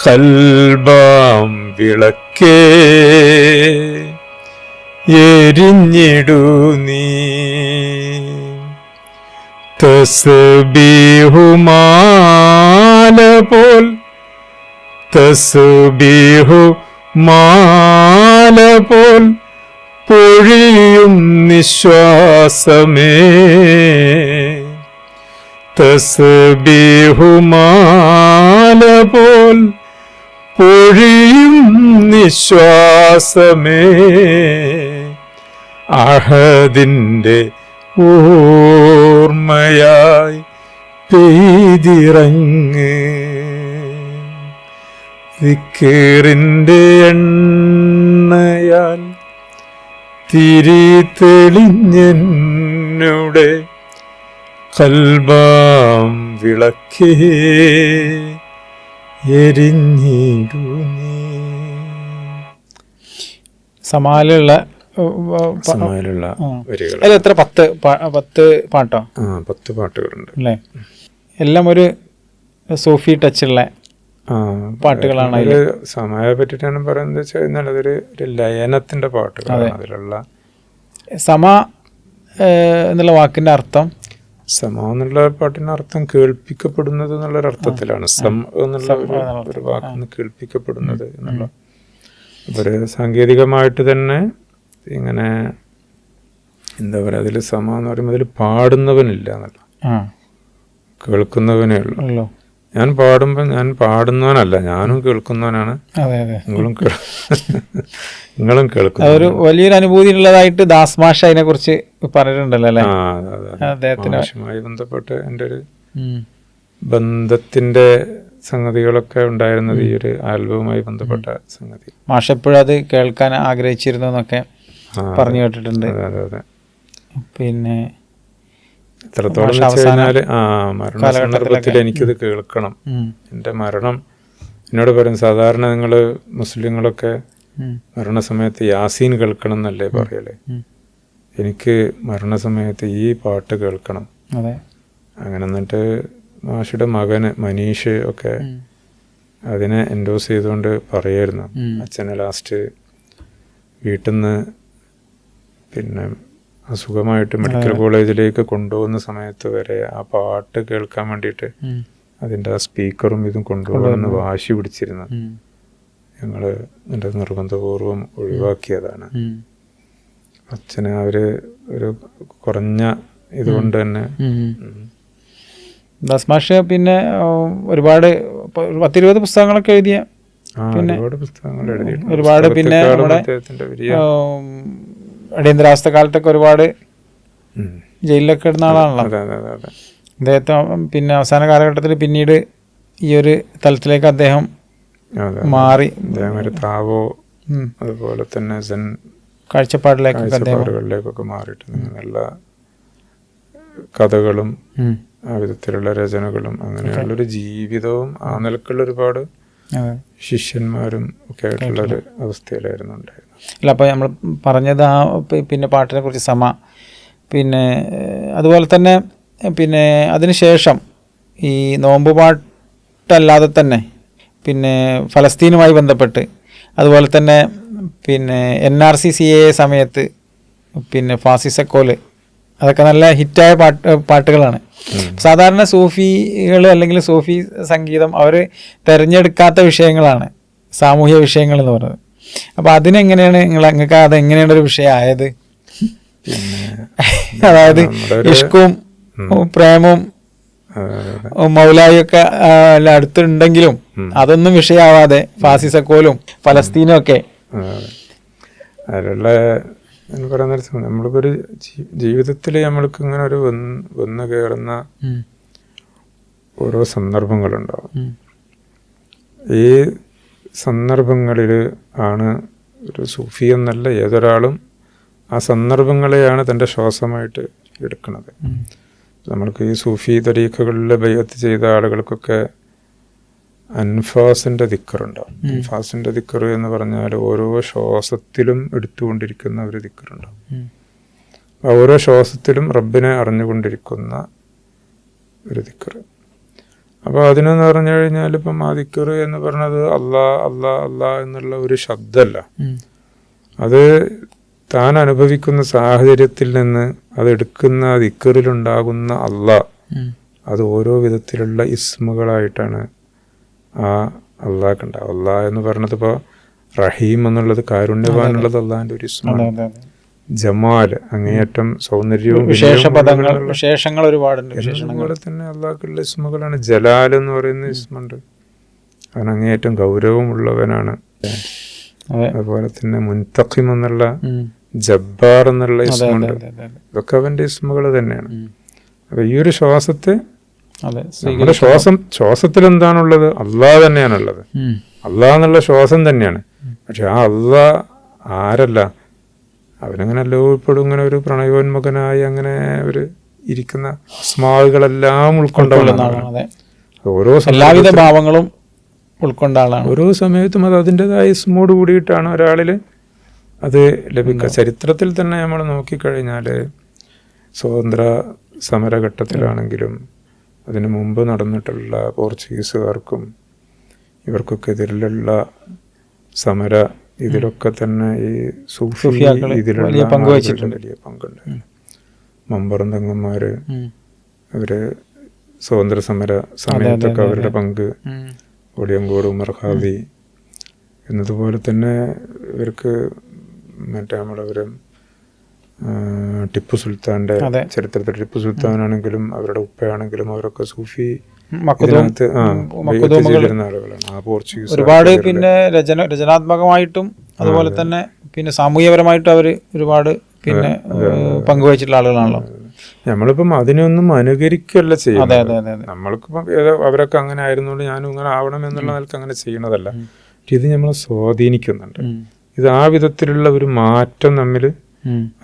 S1: കൽബാം വിളക്കേ എരിഞ്ഞിടൂ നീ. തസ്ബീഹുമാല പോൽ തസ്ബീഹുമാല പോൽ പൊഴിയും നിശ്വാസമേ. തസ്ബീഹുമാല പോൽ പൊഴിയും നിശ്വാസമേ. അഹദിന്റെ ഓർമ്മയായി പെയ്തിറങ്ങ് ദിക്റിന്റെ എണ്ണയാൽ തിരി തെളിഞ്ഞെന്നുടെ കൽബാം വിളക്കേ എരിഞ്ഞിടൂ നീ.
S2: സമാലുള്ള
S1: വരികൾ.
S2: അതിൽ എത്ര 10 പാട്ടോ?
S1: 10 പാട്ടുകളുണ്ട്
S2: അല്ലേ? എല്ലാം ഒരു സൂഫി ടച്ചുള്ള പാട്ടുകളാണ്.
S1: സമയെ പറ്റിയിട്ടാണ് പറയുന്നത് വെച്ച് കഴിഞ്ഞാൽ അതൊരു ലയനത്തിന്റെ പാട്ടുകളാണ് അതിലുള്ള.
S2: സമ എന്നുള്ള വാക്കിന്റെ അർത്ഥം,
S1: സമ എന്നുള്ള പാട്ടിന്റെ അർത്ഥം കേൾപ്പിക്കപ്പെടുന്നത് എന്നുള്ളൊരർത്ഥത്തിലാണ്. സം എന്നുള്ള ഒരു വാക്കിന് കേൾപ്പിക്കപ്പെടുന്നത് എന്നുള്ള ഒരു സാങ്കേതികമായിട്ട് തന്നെ ഇങ്ങനെ എന്താ പറയുക, അതിൽ സമ എന്ന് പറയുമ്പോൾ അതിൽ പാടുന്നവനില്ല എന്നല്ല, കേൾക്കുന്നവനേ ഉള്ളൂ. ഞാൻ പാടുമ്പോൾ ഞാൻ പാടുന്നവനല്ല, ഞാനും കേൾക്കുന്നവനാണ്, നിങ്ങളും കേൾക്കുന്ന.
S2: അതൊരു വലിയൊരു അനുഭൂതി ഉള്ളതായിട്ട് ദാസ് മാഷ് അതിനെ കുറിച്ച് പറഞ്ഞിട്ടുണ്ടല്ലോ അല്ലേ?
S1: മാഷുമായി ബന്ധപ്പെട്ട് എൻ്റെ ഒരു ബന്ധത്തിന്റെ സംഗതികളൊക്കെ ഉണ്ടായിരുന്നത് ഈ ഒരു ആൽബവുമായി ബന്ധപ്പെട്ട സംഗതി.
S2: മാഷ് എപ്പോഴും അത് കേൾക്കാൻ ആഗ്രഹിച്ചിരുന്നു എന്നൊക്കെ പറഞ്ഞു കേട്ടിട്ടുണ്ട്.
S1: അതെ.
S2: പിന്നെ
S1: എത്രത്തോളം വെച്ചുകഴിഞ്ഞാല് മരണ സന്ദർഭത്തിൽ എനിക്കിത് കേൾക്കണം. എൻ്റെ മരണം എന്നോട് പറയും, സാധാരണ നിങ്ങള് മുസ്ലിങ്ങളൊക്കെ മരണസമയത്ത് യാസീൻ കേൾക്കണം എന്നല്ലേ പറയല്, എനിക്ക് മരണസമയത്ത് ഈ പാട്ട് കേൾക്കണം. അങ്ങനെ എന്നിട്ട് മാഷിയുടെ മകന് മനീഷ് ഒക്കെ അതിനെ എൻഡോസ് ചെയ്തുകൊണ്ട് പറയായിരുന്നു. അച്ഛനെ ലാസ്റ്റ് വീട്ടിൽ നിന്ന് പിന്നെ അസുഖമായിട്ട് മെഡിക്കൽ കോളേജിലേക്ക് കൊണ്ടുപോകുന്ന സമയത്ത് വരെ ആ പാട്ട് കേൾക്കാൻ വേണ്ടിയിട്ട് അതിൻ്റെ ആ സ്പീക്കറും ഇതും കൊണ്ടുപോകണമെന്ന് വാശി പിടിച്ചിരുന്നു. ഞങ്ങള് എൻ്റെ നിർബന്ധപൂർവം ഒഴിവാക്കിയതാണ്. അച്ഛന് അവര് ഒരു കുറഞ്ഞ ഇതുകൊണ്ട് തന്നെ.
S2: ദസ്മാഷ് പിന്നെ ഒരുപാട് 10-20 പുസ്തകങ്ങളൊക്കെ എഴുതിയ, പിന്നെ
S1: ഒരുപാട് പുസ്തകങ്ങൾ എഴുതി,
S2: ഒരുപാട് പിന്നെ അടിയന്തരാവസ്ഥ കാലത്തൊക്കെ ഒരുപാട് ജയിലിലൊക്കെ ഇടുന്ന ആളാണല്ലോ അദ്ദേഹത്തെ. പിന്നെ അവസാന കാലഘട്ടത്തിൽ പിന്നീട് ഈ ഒരു തലത്തിലേക്ക് അദ്ദേഹം മാറി.
S1: താവോ അതുപോലെ തന്നെ
S2: കാഴ്ചപ്പാടിലേക്കൊക്കെ
S1: മാറിയിട്ടുണ്ട്. നല്ല കഥകളും ആ വിധത്തിലുള്ള രചനകളും അങ്ങനെയുള്ളൊരു ജീവിതവും ആ നിലക്കുള്ള ഒരുപാട് ശിഷ്യന്മാരും ഒക്കെ ആയിട്ടുള്ളൊരു അവസ്ഥയിലായിരുന്നു ഉണ്ടായിരുന്നത്.
S2: അല്ല, അപ്പോൾ നമ്മൾ പറഞ്ഞത് ആ പിന്നെ പാട്ടിനെ കുറിച്ച് സമ, പിന്നെ അതുപോലെ തന്നെ പിന്നെ അതിനുശേഷം ഈ നോമ്പ് പാട്ടല്ലാതെ തന്നെ പിന്നെ ഫലസ്തീനുമായി ബന്ധപ്പെട്ട്, അതുപോലെ തന്നെ പിന്നെ NRC-CAA സമയത്ത് പിന്നെ ഫാസിസക്കോല്, അതൊക്കെ നല്ല ഹിറ്റായ പാട്ടുകളാണ്. സാധാരണ സൂഫികൾ അല്ലെങ്കിൽ സൂഫി സംഗീതം അവർ തിരഞ്ഞെടുക്കാത്ത വിഷയങ്ങളാണ് സാമൂഹ്യ വിഷയങ്ങൾ എന്ന് പറയുന്നത്. അപ്പോൾ അതിനെങ്ങനെയാണ് നിങ്ങൾക്ക് അതെങ്ങനെയാണ് ഒരു വിഷയമായത്? അതായത് ഇഷ്കും പ്രേമവും മൗലായിയൊക്കെ അടുത്തുണ്ടെങ്കിലും അതൊന്നും വിഷയമാവാതെ ഫാസിസക്കോലും ഫലസ്തീനും ഒക്കെ
S1: അതിലുള്ള പറയുന്ന നമ്മൾക്കൊരു ജീവിതത്തിൽ നമ്മൾക്ക് ഇങ്ങനെ ഒരു വന്നു കയറുന്ന ഓരോ സന്ദർഭങ്ങളുണ്ടാവും. ഈ സന്ദർഭങ്ങളിൽ ആണ് ഒരു സൂഫി എന്നല്ല ഏതൊരാളും ആ സന്ദർഭങ്ങളെയാണ് തൻ്റെ ശ്വാസമായിട്ട് എടുക്കുന്നത്. നമ്മൾക്ക് ഈ സൂഫി തരീഖകളിൽ ബൈഅത്ത് ചെയ്ത ആളുകൾക്കൊക്കെ അൻഫാസിൻ്റെ ദിക്കറുണ്ടാവും. അൻഫാസിൻ്റെ ദിക്കർ എന്ന് പറഞ്ഞാൽ ഓരോ ശ്വാസത്തിലും എടുത്തുകൊണ്ടിരിക്കുന്ന ഒരു ദിക്കറുണ്ടാവും. ഓരോ ശ്വാസത്തിലും റബ്ബിനെ അറിഞ്ഞുകൊണ്ടിരിക്കുന്ന ഒരു ദിക്കർ. അപ്പോൾ അതിനെന്ന് പറഞ്ഞു കഴിഞ്ഞാൽ ഇപ്പം ആ ദിക്കർ എന്ന് പറഞ്ഞത് അല്ലാ അല്ലാ അല്ലാ എന്നുള്ള ഒരു ശബ്ദമല്ല, അത് താൻ അനുഭവിക്കുന്ന സാഹചര്യത്തിൽ നിന്ന് അതെടുക്കുന്ന ദിക്കറിലുണ്ടാകുന്ന അല്ലാ, അത് ഓരോ വിധത്തിലുള്ള ഇസ്മുകളായിട്ടാണ് ആ അള്ളാഹ് ഉണ്ടാവും. അള്ളാഹ് എന്ന് പറഞ്ഞത് ഇപ്പോൾ റഹീം എന്നുള്ളത് കാരുണ്യവാനുള്ളത് അള്ളാഹിൻ്റെ ഒരു ഇസ്മാണ്. ജമാൽ അങ്ങേയറ്റം സൗന്ദര്യവും
S2: വിശേഷങ്ങൾ ഒരുപാടുണ്ട്.
S1: അതുപോലെ തന്നെ അള്ളാഹ്ക്കുള്ള ഇസ്മുകളാണ്. ജലാൽ എന്ന് പറയുന്ന ഇസ്മുണ്ട്, അവൻ അങ്ങേയറ്റം ഗൗരവമുള്ളവനാണ്. അതുപോലെ തന്നെ മുൻതഖിം എന്നുള്ള ജബ്ബാർ എന്നുള്ള ഇസ്മുണ്ട്. ഇതൊക്കെ അവന്റെ ഇസ്മുകൾ തന്നെയാണ്. അപ്പൊ ഈ ഒരു ശ്വാസത്തെ നമ്മുടെ ശ്വാസത്തിൽ എന്താണുള്ളത്? അള്ളാഹ് തന്നെയാണുള്ളത്. അള്ളാഹ് എന്നുള്ള ശ്വാസം തന്നെയാണ്. പക്ഷെ ആ അള്ളാഹ് ആരല്ല, അവനങ്ങനെ എപ്പോഴും ഇങ്ങനെ ഒരു പ്രണയോന്മുഖനായി അങ്ങനെ ഒരു ഇരിക്കുന്ന സ്മാളുകളെല്ലാം ഉൾക്കൊണ്ടാണ്. ഓരോ
S2: എല്ലാവിധ ഭാവങ്ങളും ഉൾക്കൊണ്ട ആളാണ്.
S1: ഓരോ സമയത്തും അത് അതിൻ്റെതായ ഇസ്മോട് കൂടിയിട്ടാണ് ഒരാളിൽ അത് ലഭിക്കുക. ചരിത്രത്തിൽ തന്നെ നമ്മൾ നോക്കിക്കഴിഞ്ഞാൽ സ്വാതന്ത്ര്യ സമരഘട്ടത്തിലാണെങ്കിലും അതിനു മുമ്പ് നടന്നിട്ടുള്ള പോർച്ചുഗീസുകാർക്കും ഇവർക്കൊക്കെ എതിരിലുള്ള സമര ഇതിലൊക്കെ തന്നെ ഈ സൂഫി ഇതിലുള്ള വലിയ പങ്കുണ്ട്. മമ്പറും തങ്ങന്മാര് അവര് സ്വാതന്ത്ര്യ സമര സമയത്തൊക്കെ അവരുടെ പങ്ക്, ഒടിയങ്കോട് ഉമർ ഖാദി എന്നതുപോലെ തന്നെ ഇവർക്ക് മറ്റേ നമ്മളവര് ടിപ്പു സുൽത്താന്റെ ചരിത്രത്തിൽ ടിപ്പു സുൽത്താനാണെങ്കിലും അവരുടെ ഉപ്പയാണെങ്കിലും അവരൊക്കെ സൂഫി ആളുകളാണ്. ആ പോർച്ചുഗീസ്
S2: ഒരുപാട് പിന്നെ രചനാത്മകമായിട്ടും അതുപോലെ തന്നെ പിന്നെ സാമൂഹ്യപരമായിട്ടും അവര് ഒരുപാട് പിന്നെ പങ്കുവച്ചിട്ടുള്ള ആളുകളാണല്ലോ.
S1: നമ്മളിപ്പം അതിനൊന്നും അനുകരിക്കല്ല ചെയ്യുന്നത്. നമ്മൾക്കിപ്പം അവരൊക്കെ അങ്ങനെ ആയിരുന്നുകൊണ്ട് ഞാനും ഇങ്ങനെ ആവണം എന്നുള്ള നിലക്ക് അങ്ങനെ ചെയ്യണതല്ല. ഇത് നമ്മളെ സ്വാധീനിക്കുന്നുണ്ട്. ഇത് ആ വിധത്തിലുള്ള ഒരു മാറ്റം നമ്മിൽ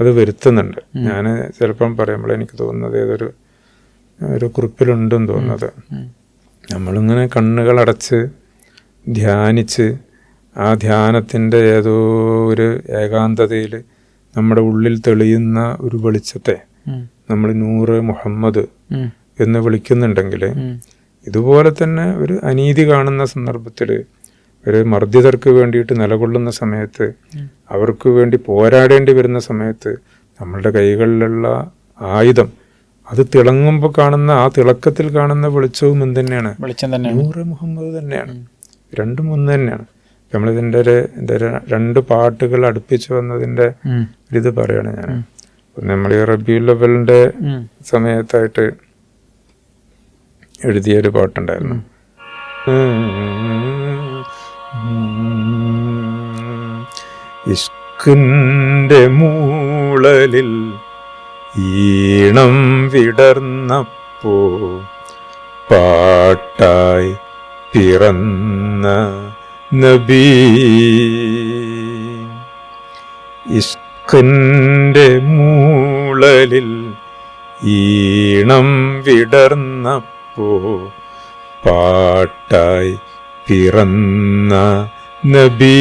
S1: അത് വരുത്തുന്നുണ്ട്. ഞാൻ ചിലപ്പം പറയുമ്പോൾ എനിക്ക് തോന്നുന്നത് ഒരു കുറിപ്പിലുണ്ടെന്ന് തോന്നുന്നത്, നമ്മളിങ്ങനെ കണ്ണുകളടച്ച് ധ്യാനിച്ച് ആ ധ്യാനത്തിൻ്റെ ഏതോ ഒരു ഏകാന്തതയിൽ നമ്മുടെ ഉള്ളിൽ തെളിയുന്ന ഒരു വെളിച്ചത്തെ നമ്മൾ നൂറ് മുഹമ്മദ് എന്ന് വിളിക്കുന്നുണ്ടെങ്കിൽ, ഇതുപോലെ തന്നെ ഒരു അനീതി കാണുന്ന സന്ദർഭത്തിൽ, ഒരു മർദ്ദിതർക്ക് വേണ്ടിയിട്ട് നിലകൊള്ളുന്ന സമയത്ത്, അവർക്ക് വേണ്ടി പോരാടേണ്ടി വരുന്ന സമയത്ത് നമ്മളുടെ കൈകളിലുള്ള ആയുധം അത് തിളങ്ങുമ്പോൾ കാണുന്ന ആ തിളക്കത്തിൽ കാണുന്ന വെളിച്ചവും എന്തുതന്നെയാണ്? നൂറ് മുഹമ്മദ് തന്നെയാണ്. രണ്ടും ഒന്ന് തന്നെയാണ്. നമ്മളിതിൻ്റെ രണ്ട് പാട്ടുകൾ അടുപ്പിച്ച് വന്നതിൻ്റെ ഇത് പറയാണ് ഞാൻ. നമ്മൾ ഈ റബീഉൽ അവ്വലിന്റെ സമയത്തായിട്ട് എഴുതിയൊരു പാട്ടുണ്ടായിരുന്നു. ഇഷ്കിന്റെ മൂളലിൽ ഈണം വിടർന്നപ്പോ പാട്ടായി പിറന്ന നബി. ഇഷ്കിന്റെ മൂളലിൽ ഈണം വിടർന്നപ്പോ പാട്ടായി പിറന്ന നബി.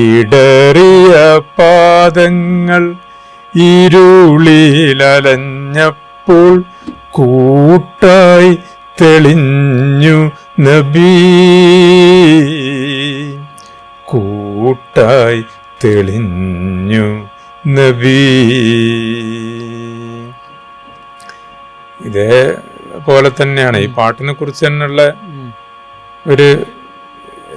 S1: ഇടറിയ പാദങ്ങൾ ഇരുളിലലഞ്ഞപ്പോൾ കൂട്ടായി തെളിഞ്ഞു നബി. കൂട്ടായി തെളിഞ്ഞു നബി. ഇതേപോലെ തന്നെയാണ് ഈ പാട്ടിനെ കുറിച്ച് തന്നെയുള്ള ഒരു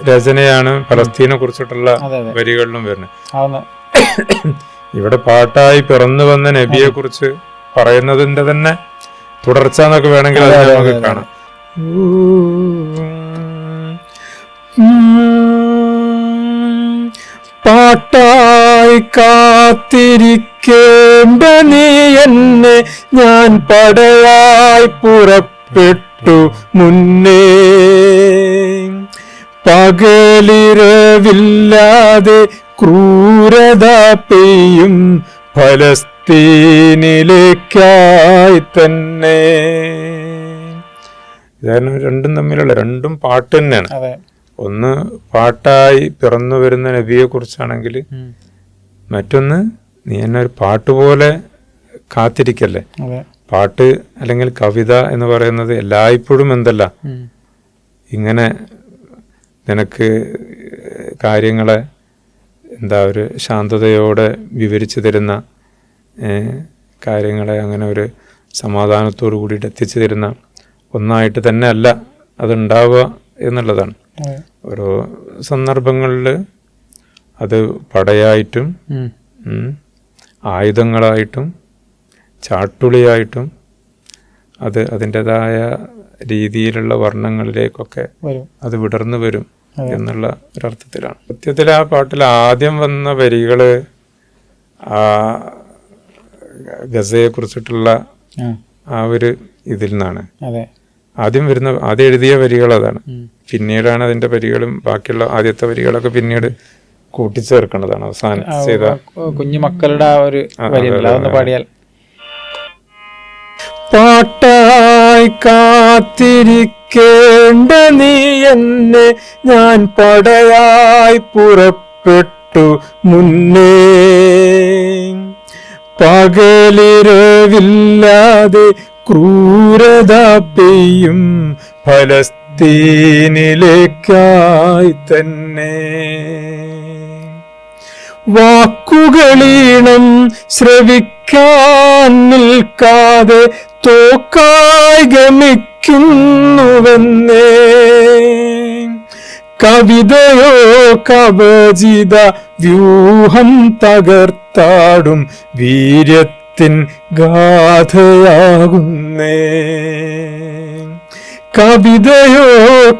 S1: രചനയാണ് ഫലസ്തീനെ കുറിച്ചിട്ടുള്ള വരികളിലും വരുന്നത്. ഇവിടെ പാട്ടായി പിറന്നു വന്ന നബിയെ കുറിച്ച് പറയുന്നതിന്റെ തന്നെ തുടർച്ച എന്നൊക്കെ വേണമെങ്കിൽ അത് നമുക്ക് കാണാം. പാട്ടായി കാത്തിരിക്കേണ്ട നീ എന്നെ, ഞാൻ പടയായി പുറപ്പെട്ടു മുന്നേ. പകലിരവില്ലാതെ ക്രൂരത പെയ്യും ഫലസ്തീനിലേക്കായി തന്നെ. ഇതാണ് രണ്ടും തമ്മിലുള്ള, രണ്ടും പാട്ട് തന്നെയാണ്. ഒന്ന് പാട്ടായി പിറന്നു വരുന്ന നബിയെ കുറിച്ചാണെങ്കിൽ, മറ്റൊന്ന് നീ എന്നെ ഒരു പാട്ടുപോലെ കാത്തിരിക്കല്ലേ. പാട്ട് അല്ലെങ്കിൽ കവിത എന്ന് പറയുന്നത് എല്ലായ്പ്പോഴും എന്തല്ല, ഇങ്ങനെ നിനക്ക് കാര്യങ്ങളെ ഒരു ശാന്തതയോടെ വിവരിച്ചു തരുന്ന, കാര്യങ്ങളെ അങ്ങനെ ഒരു സമാധാനത്തോടു കൂടിയിട്ട് എത്തിച്ചു തരുന്ന ഒന്നായിട്ട് തന്നെ അല്ല അതുണ്ടാവുക എന്നുള്ളതാണ്. ഓരോ സന്ദർഭങ്ങളിൽ അത് പടയായിട്ടും ആയുധങ്ങളായിട്ടും ചാട്ടുളിയായിട്ടും അത് അതിൻ്റെതായ രീതിയിലുള്ള വർണ്ണങ്ങളിലേക്കൊക്കെ അത് വിടർന്നു വരും. എന്നുള്ള ഒരർത്ഥത്തിലാണ്. സത്യത്തിൽ ആ പാട്ടിൽ ആദ്യം വന്ന വരികള് ആ ഗസയെ കുറിച്ചിട്ടുള്ള ആ ഒരു ഇതിൽ നിന്നാണ് ആദ്യം എഴുതിയ വരികൾ അതാണ്. പിന്നീടാണ് അതിന്റെ വരികളും ബാക്കിയുള്ള ആദ്യത്തെ വരികളൊക്കെ പിന്നീട് കൂട്ടിച്ചേർക്കേണ്ടതാണ്. അവസാനം ചെയ്ത
S2: കുഞ്ഞു മക്കളുടെ ആ ഒരു പാടിയാൽ
S3: പാട്ടായി കാത്തിരിക്കേണ്ട നീ എന്നെ ഞാൻ പടയായി പുറപ്പെട്ടു മുന്നേ, പകലിരവില്ലാതെ ക്രൂരത പെയ്യും ഫലസ്തീനിലേക്കായി തന്നെ. വാക്കുകളീണം ശ്രവിക്കാൻ നിൽക്കാതെ തോക്കായി ഗമിക്കുന്നുവെന്നേ, കവിതയോ കവചിത വ്യൂഹം തകർത്താടും വീര്യത്തിൻ ഗാഥയാകുന്നേ. കവിതയോ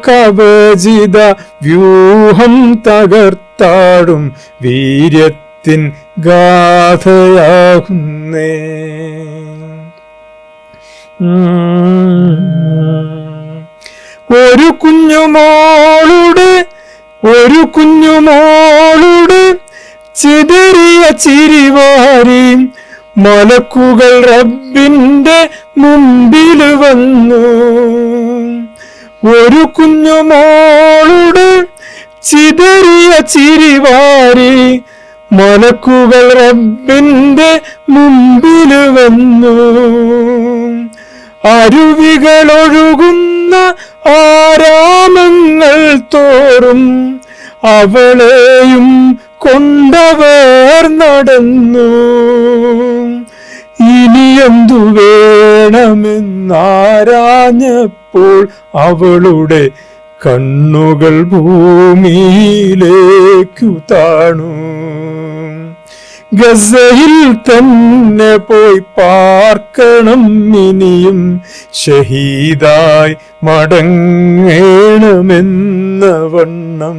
S3: കവചിത വ്യൂഹം തകർത്താടും വീര്യത്തിൻ ഗാഥയാകുന്നേ. ഒരു കുഞ്ഞുമോളുടെ ചിതറിയ ചിരിവാരി മലക്കുകൾ റബ്ബിന്റെ മുമ്പിൽ വന്നു. ഒരു കുഞ്ഞുമോളുടെ ചിതറിയ ചിരിവാരി മലക്കുകൾ റബ്ബിന്റെ മുമ്പിൽ വന്നു. അരുവികളൊഴുകുന്ന ആരാമങ്ങൾ തോറും അവളെയും കൊണ്ടവർ നടന്നു. ഇനിയെന്തു വേണമെന്നാരാഞ്ഞപ്പോൾ അവളുടെ കണ്ണുകൾ ഭൂമിയിലേക്കു താണു. ഗസയിൽ തന്നെ പോയി പാർക്കണം ഇനിയും, ഷഹീദായി മടങ്ങണമെന്ന വണ്ണം.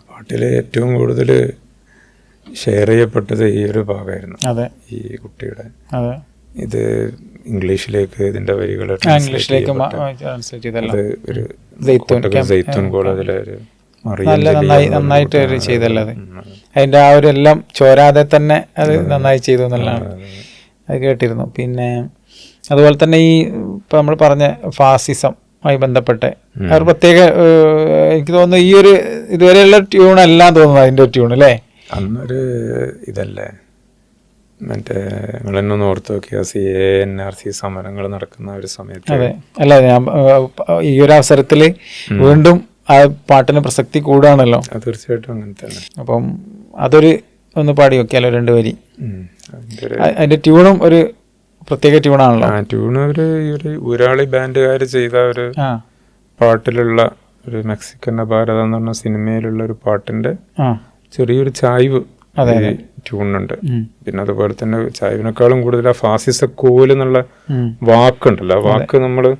S1: പാട്ടില് ഏറ്റവും കൂടുതൽ ഷെയർ ചെയ്യപ്പെട്ടത് ഈ ഒരു ഭാഗമായിരുന്നു. ഈ കുട്ടിയുടെ ഇത് ഇംഗ്ലീഷിലേക്ക് ഇതിന്റെ വരികൾ സൈത്തൂൻ കോളേജിലെ
S2: നന്നായിട്ട് ചെയ്തല്ലോ. അതിന്റെ ആ ഒരു എല്ലാം ചോരാതെ തന്നെ അത് നന്നായി ചെയ്തു എന്നുള്ളതാണ് അത് കേട്ടിരുന്നു. പിന്നെ അതുപോലെ തന്നെ ഈ ഇപ്പൊ നമ്മൾ പറഞ്ഞ ഫാസിസം ആയി ബന്ധപ്പെട്ട് ഒരു പ്രത്യേക എനിക്ക് തോന്നുന്നു ഈ ഒരു ഇതുവരെയുള്ള ട്യൂൺ എല്ലാം തോന്നുന്നു അതിന്റെ ട്യൂൺ അല്ലേ.
S1: അന്നൊരു ഇതല്ലേ മറ്റേ നിങ്ങളെന്നൊന്ന് ഓർത്ത് നോക്കിയാ CANRC സമരങ്ങൾ നടക്കുന്ന ഒരു സമയത്ത്.
S2: അതെ അല്ല ഞാൻ ഈ ഒരു അവസരത്തില് വീണ്ടും ആ പാട്ടിന് പ്രസക്തി കൂടാണല്ലോ.
S1: തീർച്ചയായിട്ടും അങ്ങനെ തന്നെ.
S2: അപ്പം അതൊരു ഒന്ന് പാടി നോക്കിയാലോ 2 വരി. അതിന്റെ ട്യൂണും ഒരു പ്രത്യേക ട്യൂണാണല്ലോ.
S1: ട്യൂണ് ഒരു ഊരാളി ബാൻഡുകാർ ചെയ്ത ഒരു പാട്ടിലുള്ള ഒരു മെക്സിക്കൻ ഭാരതം എന്ന് പറഞ്ഞ സിനിമയിലുള്ള ഒരു പാട്ടിന്റെ ചെറിയൊരു ചായ്വ് ട്യൂണുണ്ട്. പിന്നെ അതുപോലെ തന്നെ ചായ്വിനേക്കാളും കൂടുതൽ ആ ഫാസിസ കോൽ എന്നുള്ള വാക്കുണ്ടല്ലോ, ആ വാക്ക് നമ്മള്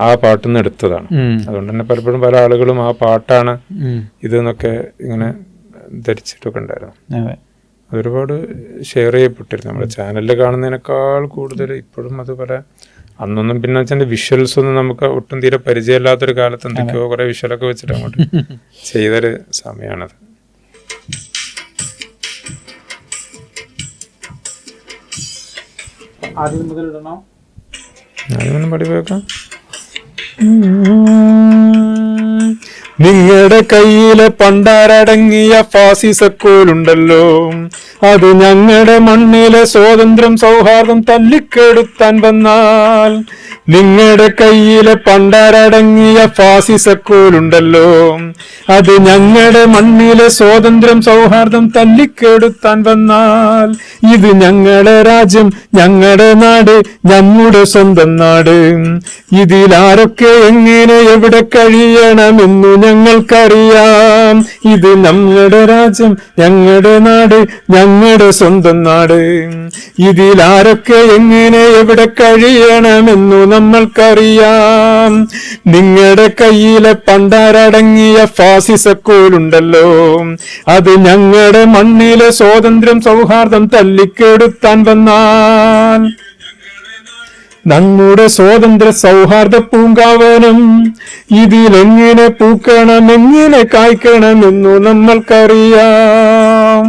S1: ആ പാട്ടിൽ നിന്ന് എടുത്തതാണ്. അതുകൊണ്ട് തന്നെ പലപ്പോഴും പല ആളുകളും ആ പാട്ടാണ് ഇതെന്നൊക്കെ ഇങ്ങനെ ധരിച്ചിട്ടൊക്കെ ഉണ്ടായിരുന്നു. അതൊരുപാട് ഷെയർ ചെയ്യപ്പെട്ടിരുന്നു നമ്മുടെ ചാനലിൽ കാണുന്നതിനേക്കാൾ കൂടുതൽ. ഇപ്പോഴും അത് പറയാം അന്നൊന്നും പിന്നെ വെച്ചാൽ വിഷ്വൽസ് ഒന്നും നമുക്ക് ഒട്ടും തീരെ പരിചയമില്ലാത്തൊരു കാലത്ത് എന്തൊക്കെയോ കുറെ വിഷ്വലൊക്കെ വെച്ചിട്ട് അങ്ങോട്ട് ചെയ്തൊരു സമയമാണത്.
S2: ആദ്യം മുതൽ ഇടണോ?
S1: ഞാനിങ്ങനെ പഠിപ്പിക്കാം.
S3: നിങ്ങളുടെ കയ്യിലെ പണ്ടാരടങ്ങിയ ഫാസിസക്കോലുണ്ടല്ലോ, അത് ഞങ്ങളുടെ മണ്ണിലെ സ്വാതന്ത്ര്യം സൗഹാർദ്ദം തല്ലിക്കെടുത്താൻ വന്നാൽ. നിങ്ങളുടെ കയ്യിലെ പണ്ടാരടങ്ങിയ ഫാസിസക്കോലുണ്ടല്ലോ, അത് ഞങ്ങളുടെ മണ്ണിലെ സ്വാതന്ത്ര്യം സൗഹാർദ്ദം തല്ലിക്കെടുത്താൻ വന്നാൽ. ഇത് ഞങ്ങളുടെ രാജ്യം, ഞങ്ങളുടെ നാട്, നമ്മുടെ സ്വന്തം നാട്. ഇതിലാരൊക്കെ എങ്ങനെ എവിടെ കഴിയണമെന്നു ഞങ്ങൾക്കറിയാം. ഇത് ഞങ്ങളുടെ രാജ്യം, ഞങ്ങളുടെ നാട്, ഞങ്ങളുടെ സ്വന്തം നാട്. ഇതിലാരൊക്കെ എങ്ങനെ എവിടെ കഴിയണമെന്നു നമ്മൾക്കറിയാം. നിങ്ങളുടെ കയ്യിലെ പണ്ടാരടങ്ങിയ ഫാസിസക്കോലുണ്ടല്ലോ, അത് ഞങ്ങളുടെ മണ്ണിലെ സ്വാതന്ത്ര്യം സൗഹാർദ്ദം തല്ലിക്കെടുത്താൻ വന്നാൽ നമ്മുടെ സ്വാതന്ത്ര്യ സൗഹാർദ്ദ പൂങ്കാവനം ഇതിലെങ്ങനെ പൂക്കണം, എങ്ങനെ കായ്ക്കണമെന്നു നമ്മൾക്കറിയാം.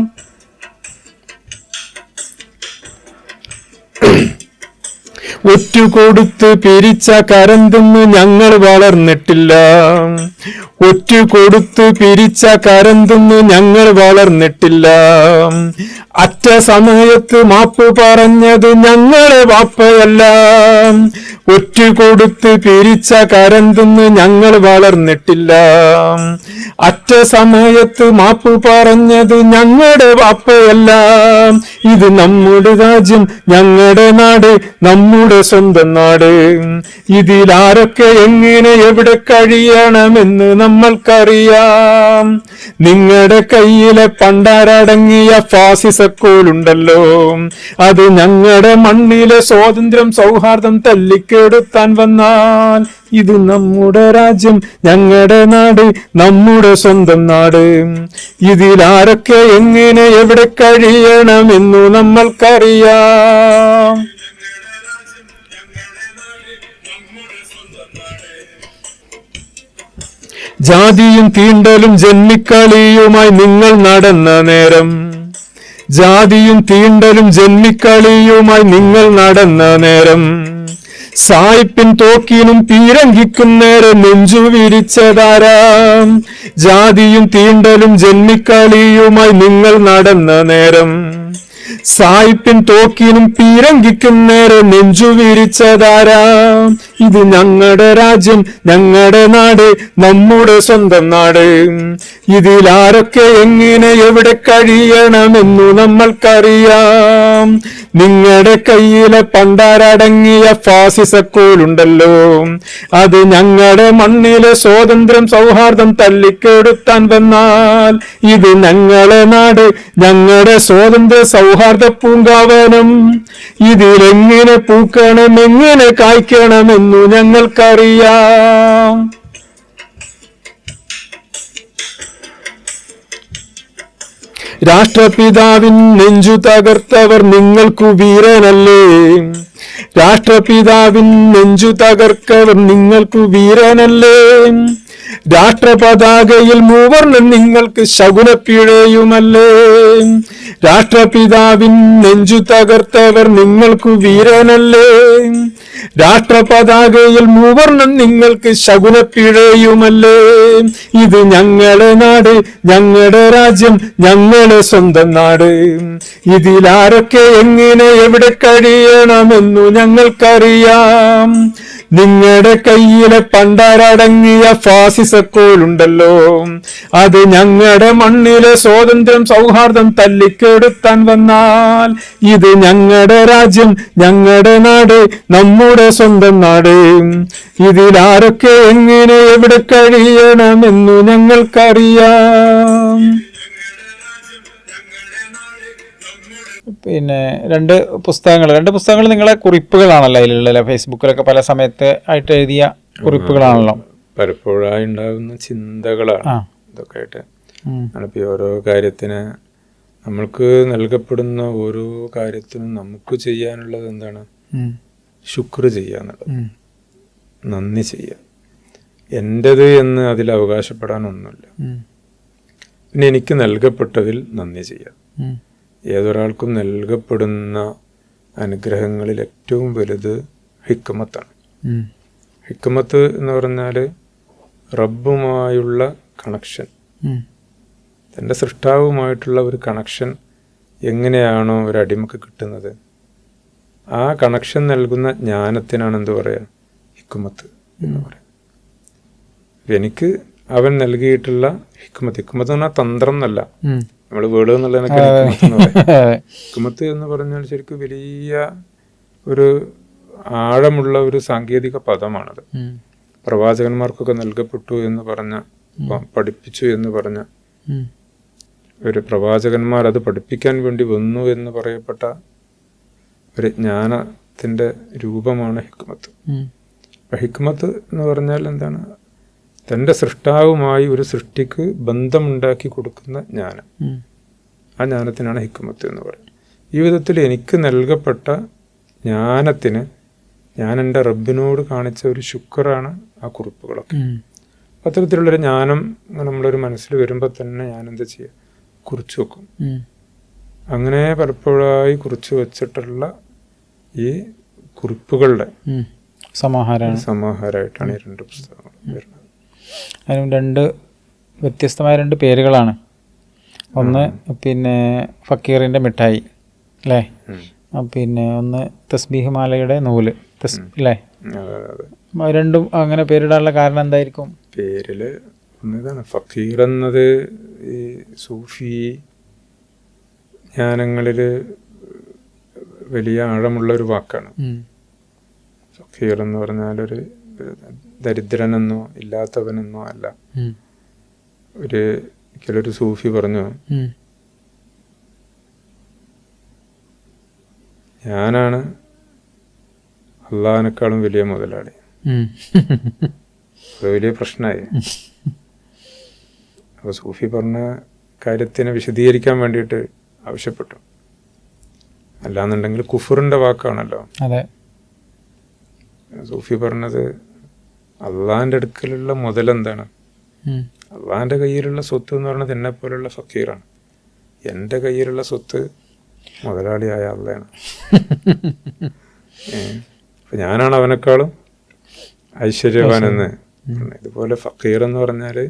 S3: ഒറ്റുകൊടുത്ത് പിരിച്ച കരന്തെന്ന് ഞങ്ങൾ വളർന്നിട്ടില്ല. ഒറ്റുകൊടുത്ത് പിരിച്ച കരന്തെന്ന് ഞങ്ങൾ വളർന്നിട്ടില്ല. അറ്റ സമയത്ത് മാപ്പ് പറഞ്ഞത് ഞങ്ങളെ വാപ്പയല്ല. ഒറ്റുകൊടുത്ത് പിരിച്ച കരന്തെന്ന് ഞങ്ങൾ വളർന്നിട്ടില്ല. അറ്റ സമയത്ത് മാപ്പ് പറഞ്ഞത് ഞങ്ങളുടെ വാപ്പയല്ല. ഇത് നമ്മുടെ രാജ്യം, ഞങ്ങളുടെ നാട്, നമ്മുടെ സ്വന്തം നാട്. ഇതിലാരൊക്കെ എങ്ങനെ എവിടെ കഴിയണമെന്ന് നമ്മൾക്കറിയാം. നിങ്ങളുടെ കയ്യിലെ പണ്ടാരടങ്ങിയ ഫാസിസക്കോലുണ്ടല്ലോ, അത് ഞങ്ങളുടെ മണ്ണിലെ സ്വാതന്ത്ര്യം സൗഹാർദ്ദം തല്ലിക്കെടുത്താൻ വന്നാൽ ഇത് നമ്മുടെ രാജ്യം, ഞങ്ങളുടെ നാട്, നമ്മുടെ സ്വന്തം നാട്. ഇതിലാരൊക്കെ എങ്ങനെ എവിടെ കഴിയണമെന്നു നമ്മൾക്കറിയാം. ജാതിയും തീണ്ടലും ജന്മിക്കളിയുമായി നിങ്ങൾ നടന്ന നേരം, ജാതിയും തീണ്ടലും ജന്മിക്കളിയുമായി നിങ്ങൾ നടന്ന നേരം, സായിപ്പിൻ തോക്കിനും പീരങ്കിക്കും നേരെ നെഞ്ചു വിരിച്ചതാരാം. ജാതിയും തീണ്ടലും ജന്മിക്കളിയുമായി നിങ്ങൾ നടന്ന നേരം, സായിപ്പിൻ തോക്കിനും പീരങ്കിക്കും നേരെ നെഞ്ചു വിരിച്ചതാരാം. ഇത് ഞങ്ങളുടെ രാജ്യം, ഞങ്ങളുടെ നാട്, നമ്മുടെ സ്വന്തം നാട്. ഇതിലാരൊക്കെ എങ്ങനെ എവിടെ കഴിയണമെന്നു നമ്മൾക്കറിയാം. നിങ്ങളുടെ കയ്യിലെ പണ്ടാരടങ്ങിയ ഫാസിസക്കോലുണ്ടല്ലോ, അത് ഞങ്ങളുടെ മണ്ണിലെ സ്വാതന്ത്ര്യം സൗഹാർദ്ദം തല്ലിക്കെടുത്താൻ വന്നാൽ ഇത് ഞങ്ങളുടെ നാട്, ഞങ്ങളുടെ സ്വാതന്ത്ര്യ സൗഹാർദ്ദ പൂങ്കാവനം. ഇതിലെങ്ങനെ പൂക്കണം, എങ്ങനെ കായ്ക്കണമെന്നു ഞങ്ങൾക്കറിയാം. രാഷ്ട്രപിതാവിൻ നെഞ്ചു തകർത്തവർ നിങ്ങൾക്കു വീരനല്ലേ. രാഷ്ട്രപിതാവിൻ നെഞ്ചു തകർക്കവർ നിങ്ങൾക്കു വീരനല്ലേ. രാഷ്ട്രപതാകയിൽ മൂവർണ്ണം നിങ്ങൾക്ക് ശകുനപ്പിഴയുമല്ലേ. രാഷ്ട്രപിതാവിൻ നെഞ്ചു തകർത്തവർ നിങ്ങൾക്കു വീരനല്ലേ. രാഷ്ട്രപതാകയിൽ മൂവർണ്ണം നിങ്ങൾക്ക് ശകുനപ്പിഴയുമല്ലേ. ഇത് ഞങ്ങളുടെ നാട്, ഞങ്ങളുടെ രാജ്യം, ഞങ്ങളുടെ സ്വന്തം നാട്. ഇതിലാരൊക്കെ എങ്ങനെ എവിടെ കഴിയണമെന്നു ഞങ്ങൾക്കറിയാം. നിങ്ങളുടെ കയ്യിലെ പണ്ടാരടങ്ങിയ ഫാസിസക്കോലുണ്ടല്ലോ, അത് ഞങ്ങളുടെ മണ്ണിലെ സ്വാതന്ത്ര്യം സൗഹാർദ്ദം തല്ലിക്കെടുത്താൻ വന്നാൽ ഇത് ഞങ്ങളുടെ രാജ്യം, ഞങ്ങളുടെ നാട്, നമ്മുടെ സ്വന്തം നാട്. ഇതിലാരൊക്കെ എങ്ങനെ എവിടെ കഴിയണമെന്നു ഞങ്ങൾക്കറിയാം.
S2: പിന്നെ രണ്ട് പുസ്തകങ്ങൾ നിങ്ങളെ കുറിപ്പുകളാണല്ലോ അതിലുള്ള, ഫേസ്ബുക്കിലൊക്കെ പല സമയത്ത് ആയിട്ട് എഴുതിയ കുറിപ്പുകളാണല്ലോ.
S1: പലപ്പോഴായി ഉണ്ടാകുന്ന ചിന്തകളാണ് ഇതൊക്കെ ആയിട്ട്. അതിപ്പോൾ ഓരോ കാര്യത്തിന് നമ്മൾക്ക് നൽകപ്പെടുന്ന ഓരോ കാര്യത്തിനും നമുക്ക് ചെയ്യാനുള്ളത് എന്താണ്? ശുക്ർ ചെയ്യുക എന്നുള്ളത്, നന്ദി ചെയ്യുക. എൻ്റേത് എന്ന് അതിൽ അവകാശപ്പെടാനൊന്നുമില്ല. പിന്നെ എനിക്ക് നൽകപ്പെട്ടതിൽ നന്ദി ചെയ്യുക. ഏതൊരാൾക്കും നൽകപ്പെടുന്ന അനുഗ്രഹങ്ങളിൽ ഏറ്റവും വലുത് ഹിക്മത്താണ്. ഹിക്മത്ത് എന്ന് പറഞ്ഞാൽ റബ്ബുമായുള്ള കണക്ഷൻ, തൻ്റെ സൃഷ്ടാവുമായിട്ടുള്ള ഒരു കണക്ഷൻ എങ്ങനെയാണോ ഒരു അടിമക്ക് കിട്ടുന്നത്, ആ കണക്ഷൻ നൽകുന്ന ജ്ഞാനത്തിനാണ് എന്ത് പറയുക? ഹിക്മത്ത് എന്ന് പറയുക. എനിക്ക് അവൻ നൽകിയിട്ടുള്ള ഹിക്മത്ത് എന്ന് പറഞ്ഞാൽ തന്ത്രം എന്നല്ല, നമ്മൾ വേട് എന്നുള്ളതിനൊക്കെ ഹിക്മത്ത് എന്ന് പറഞ്ഞാൽ ശരിക്കും വലിയ ഒരു ആഴമുള്ള ഒരു സാങ്കേതിക പദമാണത്. പ്രവാചകന്മാർക്കൊക്കെ നൽകപ്പെട്ടു എന്ന് പറഞ്ഞ പഠിപ്പിച്ചു എന്ന് പറഞ്ഞ ഒരു പ്രവാചകന്മാർ അത് പഠിപ്പിക്കാൻ വേണ്ടി വന്നു എന്ന് പറയപ്പെട്ട ഒരു ജ്ഞാനത്തിൻ്റെ രൂപമാണ് ഹിക്മത്ത്. അപ്പം ഹിക്മത്ത് എന്ന് പറഞ്ഞാൽ എന്താണ്? തൻ്റെ സൃഷ്ടാവുമായി ഒരു സൃഷ്ടിക്ക് ബന്ധമുണ്ടാക്കി കൊടുക്കുന്ന ജ്ഞാനം. ആ ജ്ഞാനത്തിനാണ് ഹിക്മത്ത് എന്ന് പറയുന്നത്. ഈ വിധത്തിൽ എനിക്ക് നൽകപ്പെട്ട ജ്ഞാനത്തിന് ഞാൻ എൻ്റെ റബ്ബിനോട് കാണിച്ച ഒരു ശുക്രാണ് ആ കുറിപ്പുകളൊക്കെ. അത്തരത്തിലുള്ളൊരു ജ്ഞാനം നമ്മളൊരു മനസ്സിൽ വരുമ്പോൾ തന്നെ ഞാൻ എന്താ ചെയ്യുക? കുറിച്ച് വെക്കും. അങ്ങനെ പലപ്പോഴായി കുറിച്ച് വെച്ചിട്ടുള്ള ഈ കുറിപ്പുകളുടെ സമാഹാരമായിട്ടാണ് ഈ 2 പുസ്തകങ്ങൾ വരുന്നത്.
S2: അതിനും 2 വ്യത്യസ്തമായ 2 പേരുകളാണ്. ഒന്ന് പിന്നെ ഫക്കീറിൻ്റെ മിഠായി അല്ലേ, പിന്നെ ഒന്ന് തസ്ബീഹ് മാലയുടെ നൂല് അല്ലേ. രണ്ടും അങ്ങനെ പേരിടാനുള്ള കാരണം എന്തായിരിക്കും?
S1: പേരില് ഒന്നിതാണ് ഫക്കീർ എന്നത് ഈ സൂഫി ജ്ഞാനങ്ങളിൽ വലിയ ആഴമുള്ളൊരു വാക്കാണ്. ഫക്കീർ എന്ന് പറഞ്ഞാൽ ഒരു ദരിദ്രനെന്നോ ഇല്ലാത്തവനെന്നോ അല്ല. ഒരിക്കലൊരു സൂഫി പറഞ്ഞു, ഞാനാണ് അള്ളാഹിനേക്കാളും വലിയ മുതലാളി. അത് വലിയ പ്രശ്നമായി. അപ്പോൾ സൂഫി പറഞ്ഞ കാര്യത്തിനെ വിശദീകരിക്കാൻ വേണ്ടിയിട്ട് ആവശ്യപ്പെട്ടു. അല്ലാന്നുണ്ടെങ്കിൽ കുഫറിന്റെ വാക്കാണല്ലോ. സൂഫി പറഞ്ഞത് അള്ളാഹിന്റെ അടുക്കലുള്ള മുതലെന്താണ്? അള്ളാഹിന്റെ കയ്യിലുള്ള സ്വത്ത് എന്ന് പറയുന്നത് എന്നെ പോലുള്ള ഫക്കീറാണ്. എൻ്റെ കയ്യിലുള്ള സ്വത്ത് മുതലാളിയായ അള്ളയാണ്. അപ്പൊ ഞാനാണ് അവനേക്കാളും ഐശ്വര്യവാൻ എന്ന്. ഇതുപോലെ ഫക്കീർ എന്ന് പറഞ്ഞാല്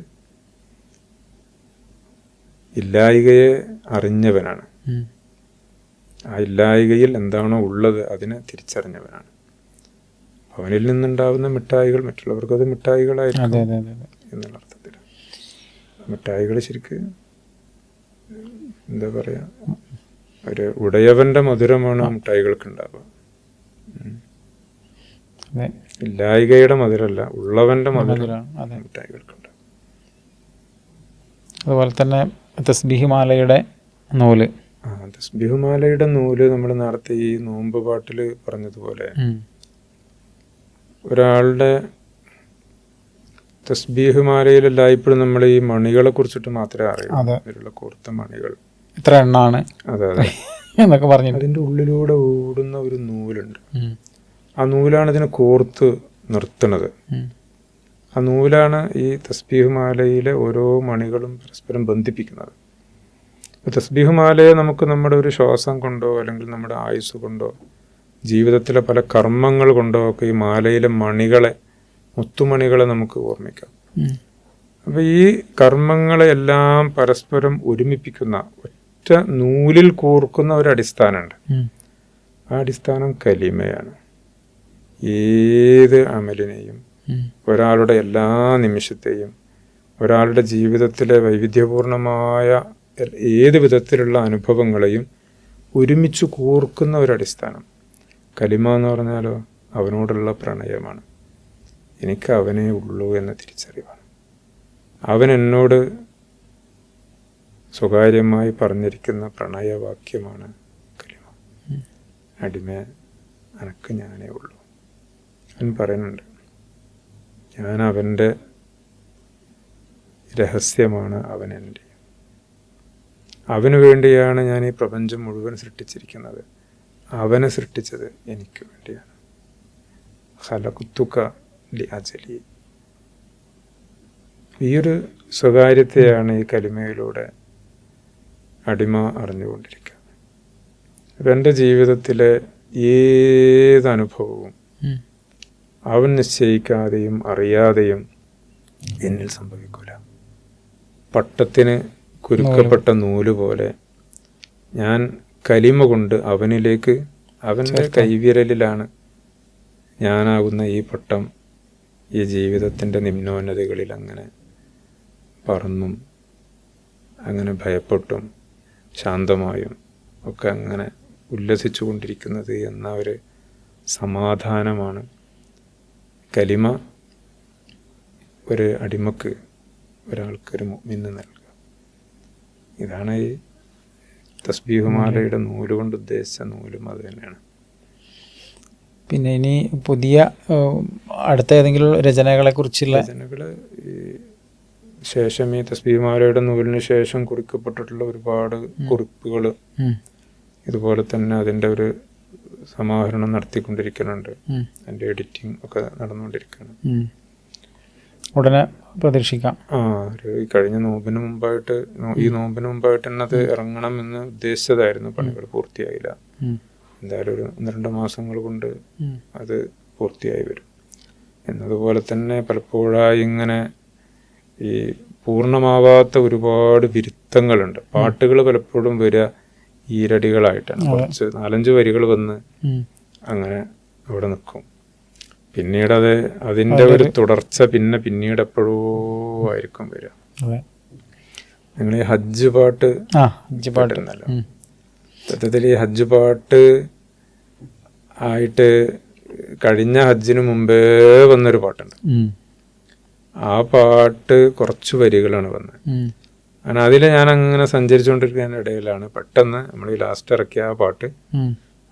S1: ഇല്ലായികയെ അറിഞ്ഞവനാണ്. ആ ഇല്ലായികയിൽ എന്താണോ ഉള്ളത് അതിനെ തിരിച്ചറിഞ്ഞവനാണ്. അവനിൽ നിന്നുണ്ടാവുന്ന മിഠായികൾ മറ്റുള്ളവർക്ക് അത് മിഠായികളായിരിക്കും എന്നുള്ള അർത്ഥത്തിൽ. മിഠായികൾ ശരിക്ക് എന്താ പറയാ, ഒരു ഉടയവന്റെ മധുരമാണ് മിഠായികൾക്ക് ഉണ്ടാവുക. ഇല്ലായികയുടെ മധുരമല്ല, ഉള്ളവന്റെ മധുരമാണ് മിഠായികൾക്കുണ്ടാവുക.
S2: അതുപോലെ തന്നെ തസ്ബീഹ് മാലയുടെ നൂല്.
S1: തസ്ബീഹ് മാലയുടെ നൂല് നമ്മൾ നേരത്തെ ഈ നോമ്പ് പാട്ടിൽ പറഞ്ഞതുപോലെ ഒരാളുടെ തസ്ബീഹ് മാലയിലല്ല ഇപ്പോഴും നമ്മൾ ഈ മണികളെ കുറിച്ചിട്ട് മാത്രമേ അറിയൂ. അതിലുള്ള കോർത്ത മണികൾ
S2: ഇത്ര എണ്ണാണ്.
S1: അതെ അതെ
S2: എന്നൊക്കെ പറഞ്ഞു.
S1: അതിൻ്റെ ഉള്ളിലൂടെ ഓടുന്ന ഒരു നൂലുണ്ട്. ആ നൂലാണ് ഇതിനെ കോർത്ത് നിർത്തുന്നത്. ആ നൂലാണ് ഈ തസ്ബീഹ് മാലയിലെ ഓരോ മണികളും പരസ്പരം ബന്ധിപ്പിക്കുന്നത്. തസ്ബീഹ് മാലയെ നമുക്ക് നമ്മുടെ ഒരു ശ്വാസം കൊണ്ടോ അല്ലെങ്കിൽ നമ്മുടെ ആയുസ് കൊണ്ടോ ജീവിതത്തിലെ പല കർമ്മങ്ങൾ കൊണ്ടോ ഒക്കെ ഈ മാലയിലെ മണികളെ, മുത്തുമണികളെ നമുക്ക് ഓർമ്മിക്കാം. അപ്പം ഈ കർമ്മങ്ങളെല്ലാം പരസ്പരം ഒരുമിപ്പിക്കുന്ന ഒറ്റ നൂലിൽ കോർക്കുന്ന ഒരു അടിസ്ഥാനമുണ്ട്. ആ അടിസ്ഥാനം കലിമയാണ്. ഏത് അമലിനെയും, ഒരാളുടെ എല്ലാ നിമിഷത്തെയും, ഒരാളുടെ ജീവിതത്തിലെ വൈവിധ്യപൂർണമായ ഏത് വിധത്തിലുള്ള അനുഭവങ്ങളെയും ഒരുമിച്ച് കോർക്കുന്ന ഒരടിസ്ഥാനം. കലിമ എന്ന് പറഞ്ഞാലോ അവനോടുള്ള പ്രണയമാണ്. എനിക്ക് അവനേ ഉള്ളൂ എന്ന തിരിച്ചറിവാണ്. അവൻ എന്നോട് സ്വകാര്യമായി പറഞ്ഞിരിക്കുന്ന പ്രണയവാക്യമാണ് കലിമ. അടിമ അനക്ക് ഞാനേ ഉള്ളൂ. അവൻ പറയുന്നുണ്ട്, ഞാൻ അവൻ്റെ രഹസ്യമാണ്, അവൻ എൻ്റെ. അവന് വേണ്ടിയാണ് ഞാൻ ഈ പ്രപഞ്ചം മുഴുവൻ സൃഷ്ടിച്ചിരിക്കുന്നത്. അവനെ സൃഷ്ടിച്ചത് എനിക്ക് വേണ്ടിയാണ്. ഖലഖ്തുക ലിഅജ്ലി. ഈ ഒരു സ്വകാര്യത്തെയാണ് ഈ കലിമയിലൂടെ അടിമ അറിഞ്ഞുകൊണ്ടിരിക്കുക. അപ്പം എൻ്റെ ജീവിതത്തിലെ ഏതനുഭവവും അവൻ നിശ്ചയിക്കാതെയും അറിയാതെയും എന്നിൽ സംഭവിക്കൂല. പട്ടത്തിന് കുരുക്കപ്പെട്ട നൂല് പോലെ ഞാൻ കലിമ കൊണ്ട് അവനിലേക്ക്, അവൻ്റെ കൈവിരലിലാണ് ഞാനാകുന്ന ഈ പട്ടം ഈ ജീവിതത്തിൻ്റെ നിമ്നോന്നതകളിൽ അങ്ങനെ പറന്നും അങ്ങനെ ഭയപ്പെട്ടും ശാന്തമായും ഒക്കെ അങ്ങനെ ഉല്ലസിച്ചു കൊണ്ടിരിക്കുന്നത് എന്ന ഒരു സമാധാനമാണ് കലിമ ഒരു അടിമക്ക് ഒരാൾക്കൊരു മുഅ്മിന് നൽകുക. ഇതാണ് ഈ തസ്ബീഹുമാലയുടെ നൂല് കൊണ്ട് ഉദ്ദേശിച്ച നൂലും അത് തന്നെയാണ്.
S2: പിന്നെ ഇനി പുതിയ അടുത്ത ഏതെങ്കിലും രചനകളെ കുറിച്ചുള്ള
S1: രചനകൾ ഈ ശേഷം ഈ തസ്ബീഹുമാലയുടെ നൂലിന് ശേഷം കുറിക്കപ്പെട്ടിട്ടുള്ള ഒരുപാട് കുറിപ്പുകൾ ഇതുപോലെ തന്നെ അതിൻ്റെ ഒരു സമാഹരണം നടത്തിക്കൊണ്ടിരിക്കുന്നുണ്ട്. അതിൻ്റെ എഡിറ്റിംഗ് ഒക്കെ നടന്നുകൊണ്ടിരിക്കുകയാണ്.
S2: ഉടനെ പ്രതീക്ഷിക്കാം.
S1: ഈ കഴിഞ്ഞ നോമ്പിന് മുമ്പായിട്ട് ഈ നോമ്പിന് മുമ്പായിട്ട് തന്നെ അത് ഇറങ്ങണം എന്ന് ഉദ്ദേശിച്ചതായിരുന്നു. പണികൾ പൂർത്തിയായില്ല. എന്തായാലും ഒരു 1-2 മാസങ്ങൾ കൊണ്ട് അത് പൂർത്തിയായി വരും. എന്നതുപോലെ തന്നെ പലപ്പോഴായി ഇങ്ങനെ ഈ പൂർണ്ണമാവാത്ത ഒരുപാട് വിരുത്തങ്ങളുണ്ട്. പാട്ടുകൾ പലപ്പോഴും വരിക ഈരടികളായിട്ടാണ്. കുറച്ച് 4-5 വരികൾ വന്ന് അങ്ങനെ അവിടെ നിൽക്കും. പിന്നീട് അതിൻ്റെ ഒരു തുടർച്ച പിന്നീട് എപ്പോഴോ ആയിരിക്കും വരിക. നിങ്ങൾ ഈ ഹജ്ജ് പാട്ട് പാട്ടിരുന്നല്ലോ. സത്യത്തിൽ ഈ ഹജ്ജ് പാട്ട് ആയിട്ട് കഴിഞ്ഞ ഹജ്ജിന് മുമ്പേ വന്നൊരു പാട്ടുണ്ട്. ആ പാട്ട് കുറച്ച് വരികളാണ് വന്നത്. കാരണം അതിൽ ഞാൻ അങ്ങനെ സഞ്ചരിച്ചുകൊണ്ടിരിക്കുന്ന ഇടയിലാണ് പെട്ടെന്ന് നമ്മൾ ഈ ലാസ്റ്റ് ഇറക്കിയ ആ പാട്ട്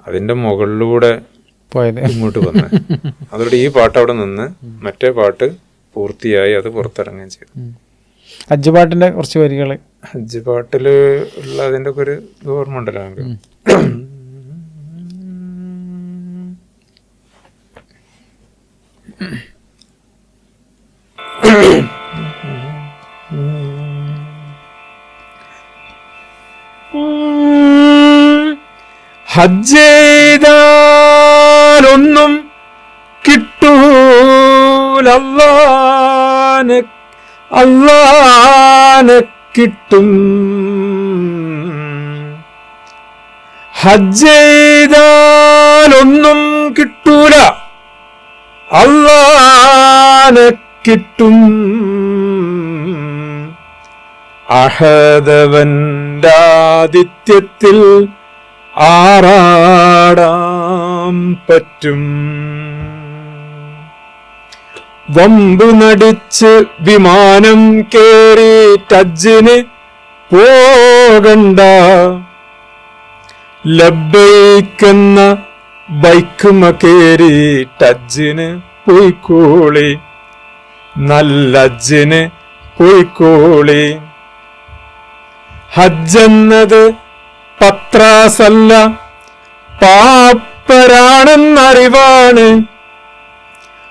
S1: അതിൻ്റെ മുകളിലൂടെ
S2: പോയത്
S1: ഇങ്ങോട്ട് വന്ന് അതോടെ ഈ പാട്ട് അവിടെ നിന്ന് മറ്റേ പാട്ട് പൂർത്തിയായി അത് പുറത്തിറങ്ങുകയും ചെയ്തു.
S2: ഹജ്ജ് പാട്ടിന്റെ കുറച്ച് വരികൾ
S1: ഹജ്ജ് പാട്ടിൽ ഉള്ള അതിൻ്റെ ഒക്കെ ഒരു ഓർമ്മ ഉണ്ടല്ലോ നമുക്ക്.
S3: ഹജ്ജ് ചെയ്താലൊന്നും കിട്ടൂല, അല്ലാനെ കിട്ടും. ഹജ്ജ് ചെയ്താലൊന്നും കിട്ടൂല, അല്ലാനെ കിട്ടും. അഹദവന്റെ ആതിഥ്യത്തിൽ ആറാടാം പറ്റും. വമ്പു നടിച്ച് വിമാനം കേറി ഹജ്ജിന് പോകണ്ട, ലബ്ബൈക്കെന്ന ബൈക്കുമ കേറി ഹജ്ജിന് പോയിക്കോളി, നല്ല ഹജ്ജിന് പോയിക്കോളി. ഹജ്ജെന്നത് പത്രാസല്ല, പാപ്പരാണെന്നറിവാണ്.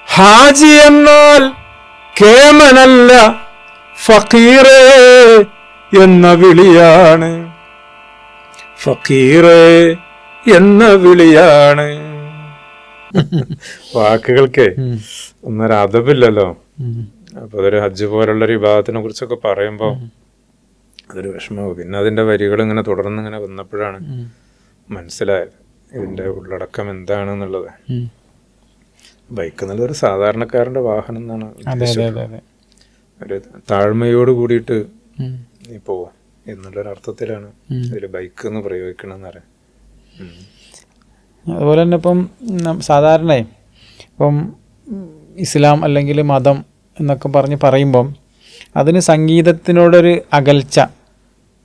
S3: ഹാജി എന്നാൽ കേമനല്ല, ഫക്കീറേ എന്ന വിളിയാണ്, ഫക്കീറേ എന്ന വിളിയാണ്.
S1: വാക്കുകൾക്ക് ഒന്നൊരു അതപില്ലല്ലോ. അപ്പൊ അതൊരു ഹജ്ജ് പോലുള്ളൊരു വിഭാഗത്തിനെ കുറിച്ചൊക്കെ പറയുമ്പോ അതൊരു വിഷമവും. പിന്നെ അതിന്റെ വരികൾ ഇങ്ങനെ തുടർന്ന് ഇങ്ങനെ വന്നപ്പോഴാണ് മനസ്സിലായത് ഇതിന്റെ ഉള്ളടക്കം എന്താണെന്നുള്ളത്. ബൈക്ക് എന്നുള്ളൊരു സാധാരണക്കാരന്റെ വാഹനം എന്നാണ് ഉദ്ദേശിച്ചത്. ഒരു താഴ്മയോട് കൂടിയിട്ട് നീ പോവാ എന്നുള്ളൊരർത്ഥത്തിലാണ് ഇതിൽ ബൈക്ക് എന്ന് പ്രയോഗിക്കണമെന്ന് പറയാം.
S2: അതുപോലെ തന്നെ ഇപ്പം സാധാരണ ഇപ്പം ഇസ്ലാം അല്ലെങ്കിൽ മതം എന്നൊക്കെ പറയുമ്പം അതിന് സംഗീതത്തിനോടൊരു അകൽച്ച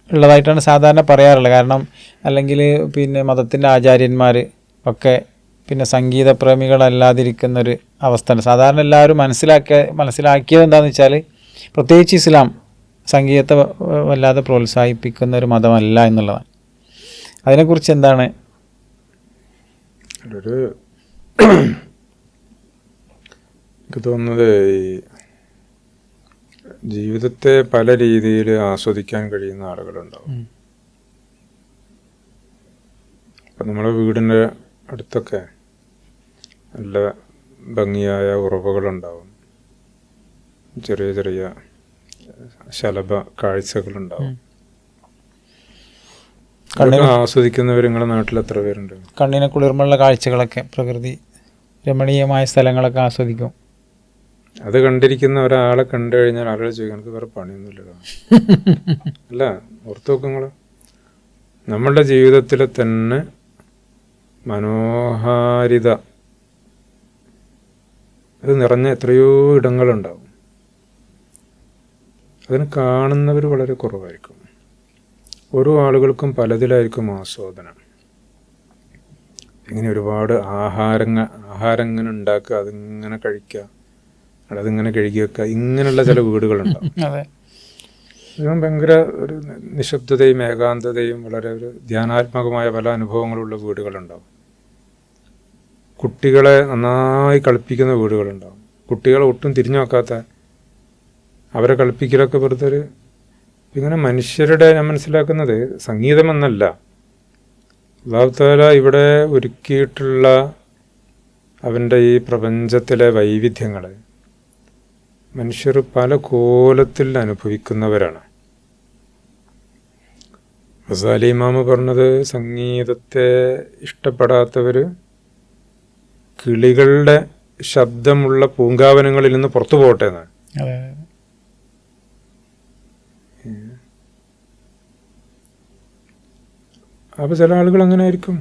S2: ഉള്ളതായിട്ടാണ് സാധാരണ പറയാറുള്ളത്. കാരണം അല്ലെങ്കിൽ പിന്നെ മതത്തിൻ്റെ ആചാര്യന്മാർ ഒക്കെ പിന്നെ സംഗീതപ്രേമികളല്ലാതിരിക്കുന്നൊരു അവസ്ഥയാണ് സാധാരണ എല്ലാവരും മനസ്സിലാക്കിയത് എന്താണെന്ന് വെച്ചാൽ, പ്രത്യേകിച്ച് ഇസ്ലാം സംഗീതത്തെ വല്ലാതെ പ്രോത്സാഹിപ്പിക്കുന്ന ഒരു മതമല്ല എന്നുള്ളതാണ്. അതിനെക്കുറിച്ച് എന്താണ്?
S1: എനിക്ക് തോന്നുന്നത് ഈ ജീവിതത്തെ പല രീതിയിൽ ആസ്വദിക്കാൻ കഴിയുന്ന ആളുകളുണ്ടാവും. ഇപ്പം നമ്മുടെ വീടിൻ്റെ അടുത്തൊക്കെ നല്ല ഭംഗിയായ ഉറവുകളുണ്ടാവും, ചെറിയ ചെറിയ ശലഭ കാഴ്ചകളുണ്ടാവും. ആസ്വദിക്കുന്നവർ നിങ്ങളുടെ നാട്ടിൽ എത്ര പേരുണ്ട്?
S2: കണ്ണിന് കുളിർമുള്ള കാഴ്ചകളൊക്കെ, പ്രകൃതി രമണീയമായ സ്ഥലങ്ങളൊക്കെ ആസ്വദിക്കും.
S1: അത് കണ്ടിരിക്കുന്ന ഒരാളെ കണ്ടു കഴിഞ്ഞാൽ ആളുകൾ ചോദിക്കും എനിക്ക് വേറെ പണിയൊന്നുമില്ലല്ലോ. അല്ല, ഓർത്തു നോക്കുങ്ങൾ, നമ്മളുടെ ജീവിതത്തിലെ തന്നെ മനോഹാരിത അത് നിറഞ്ഞ എത്രയോ ഇടങ്ങളുണ്ടാവും. അതിന് കാണുന്നവർ വളരെ കുറവായിരിക്കും. ഓരോ ആളുകൾക്കും പലതിലായിരിക്കും ആസ്വാദനം. ഇങ്ങനെ ഒരുപാട് ആഹാരം ഇങ്ങനെ ഉണ്ടാക്കുക, അതിങ്ങനെ കഴിക്കുക, അതിങ്ങനെ കഴുകി വെക്കുക, ഇങ്ങനെയുള്ള ചില വീടുകളുണ്ടാവും. ഇതും ഭയങ്കര ഒരു നിശബ്ദതയും ഏകാന്തതയും വളരെ ഒരു ധ്യാനാത്മകമായ പല അനുഭവങ്ങളുള്ള വീടുകളുണ്ടാവും. കുട്ടികളെ നന്നായി കളിപ്പിക്കുന്ന വീടുകളുണ്ടാവും. കുട്ടികളെ ഒട്ടും തിരിഞ്ഞു നോക്കാത്ത, അവരെ കളിപ്പിക്കലൊക്കെ വെറുതെ ഒരു ഇങ്ങനെ മനുഷ്യരുടെ ഞാൻ മനസ്സിലാക്കുന്നത് സംഗീതമെന്നല്ല, അല്ലാഹു തആല ഇവിടെ ഒരുക്കിയിട്ടുള്ള അവൻ്റെ ഈ പ്രപഞ്ചത്തിലെ വൈവിധ്യങ്ങളെ മനുഷ്യർ പല കോലത്തിൽ അനുഭവിക്കുന്നവരാണ്. ഗസാലി ഇമാമ് പറഞ്ഞത് സംഗീതത്തെ ഇഷ്ടപ്പെടാത്തവർ കിളികളുടെ ശബ്ദമുള്ള പൂങ്കാവനങ്ങളിൽ നിന്ന് പുറത്തു പോകട്ടെ എന്നാണ്. അപ്പോൾ ചില ആളുകൾ അങ്ങനെ ആയിരിക്കും.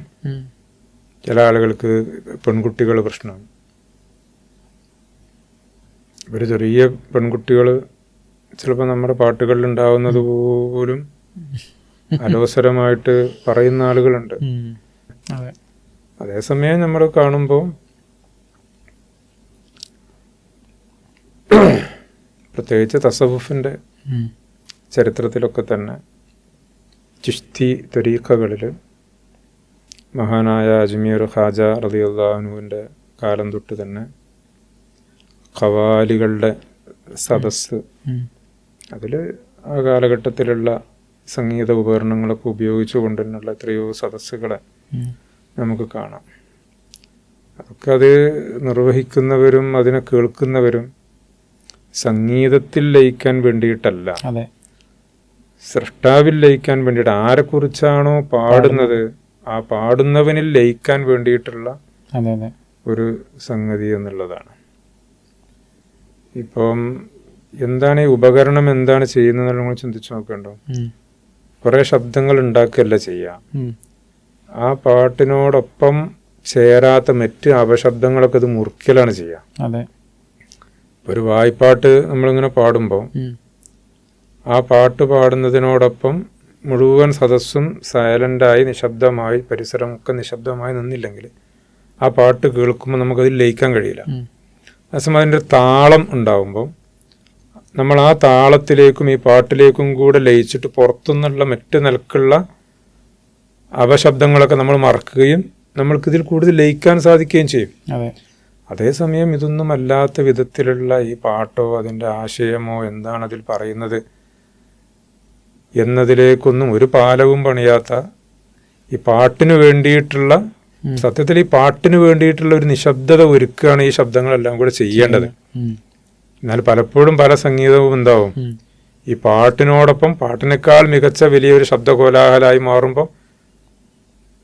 S1: ചില ആളുകൾക്ക് പെൺകുട്ടികൾ പ്രശ്നം. ഇവർ ചെറിയ പെൺകുട്ടികൾ ചിലപ്പോൾ നമ്മുടെ പാട്ടുകളിൽ ഉണ്ടാവുന്നത് പോലും അലോസരമായിട്ട് പറയുന്ന ആളുകളുണ്ട്. അതേസമയം നമ്മൾ കാണുമ്പോൾ പ്രത്യേകിച്ച് തസവുഫിൻ്റെ ചരിത്രത്തിലൊക്കെ തന്നെ ചിശ്തി ത്വരീഖകളിൽ മഹാനായ അജ്മീർ ഖാജ റളിയല്ലാഹു അൻഹുവിൻ്റെ കാലം തൊട്ട് തന്നെ ഖവാലികളുടെ സദസ്സ്, അതിൽ ആ കാലഘട്ടത്തിലുള്ള സംഗീത ഉപകരണങ്ങളൊക്കെ ഉപയോഗിച്ചു കൊണ്ടുള്ള എത്രയോ സദസ്സുകളെ നമുക്ക് കാണാം. അതൊക്കെ അത് നിർവഹിക്കുന്നവരും അതിനെ കേൾക്കുന്നവരും സംഗീതത്തിൽ ലയിക്കാൻ വേണ്ടിയിട്ടല്ല, സൃഷ്ടാവിൽ ലയിക്കാൻ വേണ്ടിയിട്ട്, ആരെക്കുറിച്ചാണോ പാടുന്നത് ആ പാടുന്നവനിൽ ലയിക്കാൻ വേണ്ടിയിട്ടുള്ള ഒരു സംഗതി എന്നുള്ളതാണ്. ഇപ്പം എന്താണ് ഈ ഉപകരണം എന്താണ് ചെയ്യുന്നത് നമ്മൾ ചിന്തിച്ചു നോക്കണ്ടോ? കുറെ ശബ്ദങ്ങൾ ഉണ്ടാക്കുകയല്ല ചെയ്യാം, ആ പാട്ടിനോടൊപ്പം ചേരാത്ത മറ്റ് അപശബ്ദങ്ങളൊക്കെ ഇത് മുറിക്കലാണ് ചെയ്യുക. ഒരു വായ്പാട്ട് നമ്മളിങ്ങനെ പാടുമ്പോൾ ആ പാട്ട് പാടുന്നതിനോടൊപ്പം മുഴുവൻ സദസ്സും സൈലൻ്റായി നിശബ്ദമായി പരിസരമൊക്കെ നിശബ്ദമായി നിന്നില്ലെങ്കിൽ ആ പാട്ട് കേൾക്കുമ്പോൾ നമുക്കതിൽ ലയിക്കാൻ കഴിയില്ല. അതേസമയം അതിൻ്റെ താളം ഉണ്ടാകുമ്പോൾ നമ്മൾ ആ താളത്തിലേക്കും ഈ പാട്ടിലേക്കും കൂടെ ലയിച്ചിട്ട് പുറത്തുനിന്നുള്ള മറ്റ് നിലക്കുള്ള അപശബ്ദങ്ങളൊക്കെ നമ്മൾ മറക്കുകയും നമ്മൾക്കിതിൽ കൂടുതൽ ലയിക്കാൻ സാധിക്കുകയും ചെയ്യും. അതേസമയം ഇതൊന്നും അല്ലാത്ത വിധത്തിലുള്ള ഈ പാട്ടോ അതിൻ്റെ ആശയമോ എന്താണ് അതിൽ പറയുന്നത് എന്നതിലേക്കൊന്നും ഒരു പാലവും പണിയാത്ത ഈ പാട്ടിന് വേണ്ടിയിട്ടുള്ള, സത്യത്തിൽ ഈ പാട്ടിന് വേണ്ടിയിട്ടുള്ള ഒരു നിശബ്ദത ഒരുക്കുകയാണ് ഈ ശബ്ദങ്ങളെല്ലാം കൂടെ ചെയ്യേണ്ടത്. എന്നാൽ പലപ്പോഴും പല സംഗീതവും എന്താവും, ഈ പാട്ടിനോടൊപ്പം പാട്ടിനേക്കാൾ മികച്ച വലിയൊരു ശബ്ദകോലാഹലമായി മാറുമ്പോൾ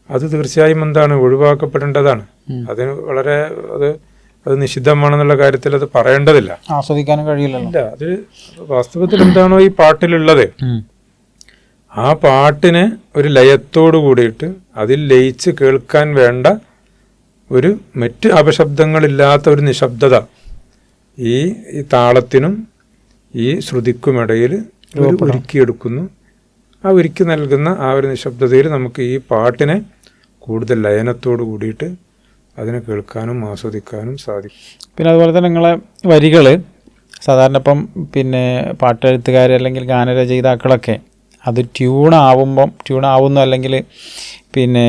S1: അത് തീർച്ചയായും എന്താണ് ഒഴിവാക്കപ്പെടേണ്ടതാണ്. അതിന് വളരെ അത് നിഷിദ്ധമാണെന്നുള്ള കാര്യത്തിൽ അത് പറയേണ്ടതില്ല,
S2: ആസ്വദിക്കാനും കഴിയില്ല.
S1: അത് വാസ്തവത്തിൽ എന്താണോ ഈ പാട്ടിലുള്ളത് ആ പാട്ടിന് ഒരു ലയത്തോട് കൂടിയിട്ട് അതിൽ ലയിച്ച് കേൾക്കാൻ വേണ്ട ഒരു മറ്റ് അപശബ്ദങ്ങളില്ലാത്ത ഒരു നിശബ്ദത ഈ താളത്തിനും ഈ ശ്രുതിക്കുമിടയിൽ ഒരുക്കിയെടുക്കുന്നു. ആ ഒരുക്കി നൽകുന്ന ആ ഒരു നിശബ്ദതയിൽ നമുക്ക് ഈ പാട്ടിനെ കൂടുതൽ ലയനത്തോട് കൂടിയിട്ട് അതിനെ കേൾക്കാനും ആസ്വദിക്കാനും സാധിക്കും.
S2: പിന്നെ അതുപോലെ തന്നെ നിങ്ങളെ വരികൾ സാധാരണ ഇപ്പം പിന്നെ പാട്ടെഴുത്തുകാർ അല്ലെങ്കിൽ ഗാനരചയിതാക്കളൊക്കെ അത് ട്യൂണാവുന്നു അല്ലെങ്കിൽ പിന്നെ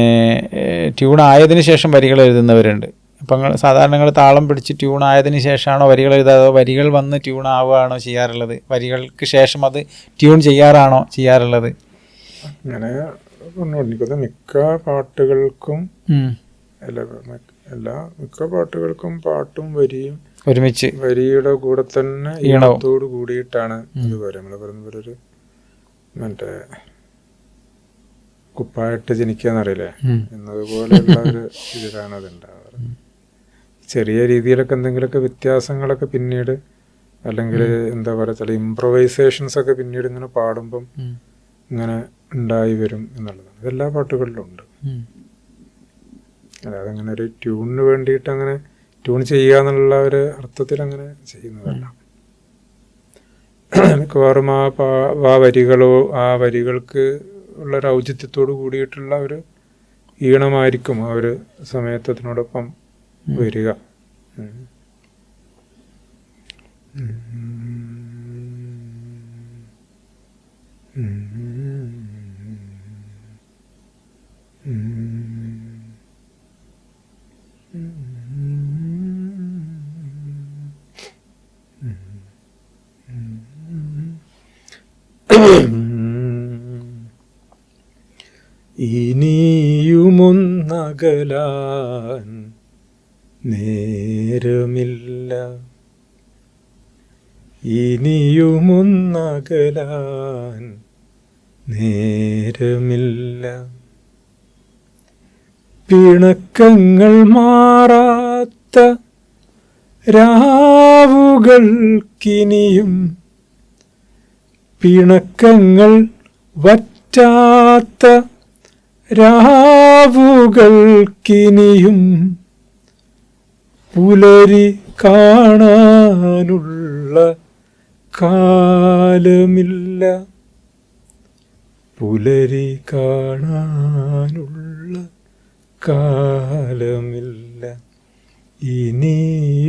S2: ട്യൂണായതിനു ശേഷം വരികൾ എഴുതുന്നവരുണ്ട്. അപ്പം സാധാരണ നിങ്ങൾ താളം പിടിച്ച് ട്യൂണായതിനു ശേഷമാണോ വരികൾ എഴുതാതെ വരികൾ വന്ന് ട്യൂണാവുകയാണോ ചെയ്യാറുള്ളത്? വരികൾക്ക് ശേഷം അത് ട്യൂൺ ചെയ്യാറുള്ളത്?
S1: അങ്ങനെ പറഞ്ഞുകൊണ്ടിരിക്കുന്നത് മിക്ക പാട്ടുകൾക്കും മിക്ക പാട്ടുകൾക്കും പാട്ടും വരിയും
S2: ഒരുമിച്ച്
S1: വരിയുടെ കൂടെ തന്നെ ഈണത്തോട് കൂടിയിട്ടാണ് ഇത് വരും. നമ്മൾ പറയുന്നവരൊരു മറ്റേ കുപ്പായിട്ട് ജനിക്കാന്നറിയില്ലേ എന്നതുപോലെയുള്ള ഒരു ഇതിലാണ് അത് ഉണ്ടാവാറ്. ചെറിയ രീതിയിലൊക്കെ എന്തെങ്കിലുമൊക്കെ വ്യത്യാസങ്ങളൊക്കെ പിന്നീട് അല്ലെങ്കിൽ എന്താ പറയുക ചില ഇംപ്രവൈസേഷൻസ് ഒക്കെ പിന്നീട് ഇങ്ങനെ പാടുമ്പം ഇങ്ങനെ ഉണ്ടായി വരും എന്നുള്ളതാണ്. ഇതെല്ലാ പാട്ടുകളിലും ഉണ്ട്. അതായത് അങ്ങനെ ഒരു ട്യൂണിന് വേണ്ടിയിട്ട് അങ്ങനെ ട്യൂൺ ചെയ്യുക എന്നുള്ള ഒരു അർത്ഥത്തിൽ അങ്ങനെ ചെയ്യുന്നതല്ല. മിക്കവാറും ആ വരികളോ ആ വരികൾക്ക് ഉള്ളൊരു ഔചിത്യത്തോട് കൂടിയിട്ടുള്ള ഒരു ഈണമായിരിക്കും ആ ഒരു സമയത്ത് അതിനോടൊപ്പം വരിക. ഇനിയുമൊന്നകലാൻ നേരമില്ല, ഇനിയുമൊന്നകലാൻ നേരമില്ല, പിണക്കങ്ങൾ മാറാത്ത രാവുകൾക്കിനിയും, പിണക്കങ്ങൾ വറ്റാത്ത രാവുകൾക്കിനിയും പുലരി കാണാനുള്ള കാലമില്ല, പുലരി കാണാനുള്ള കാലമില്ല, ഇനിയുമൊന്നകലാൻ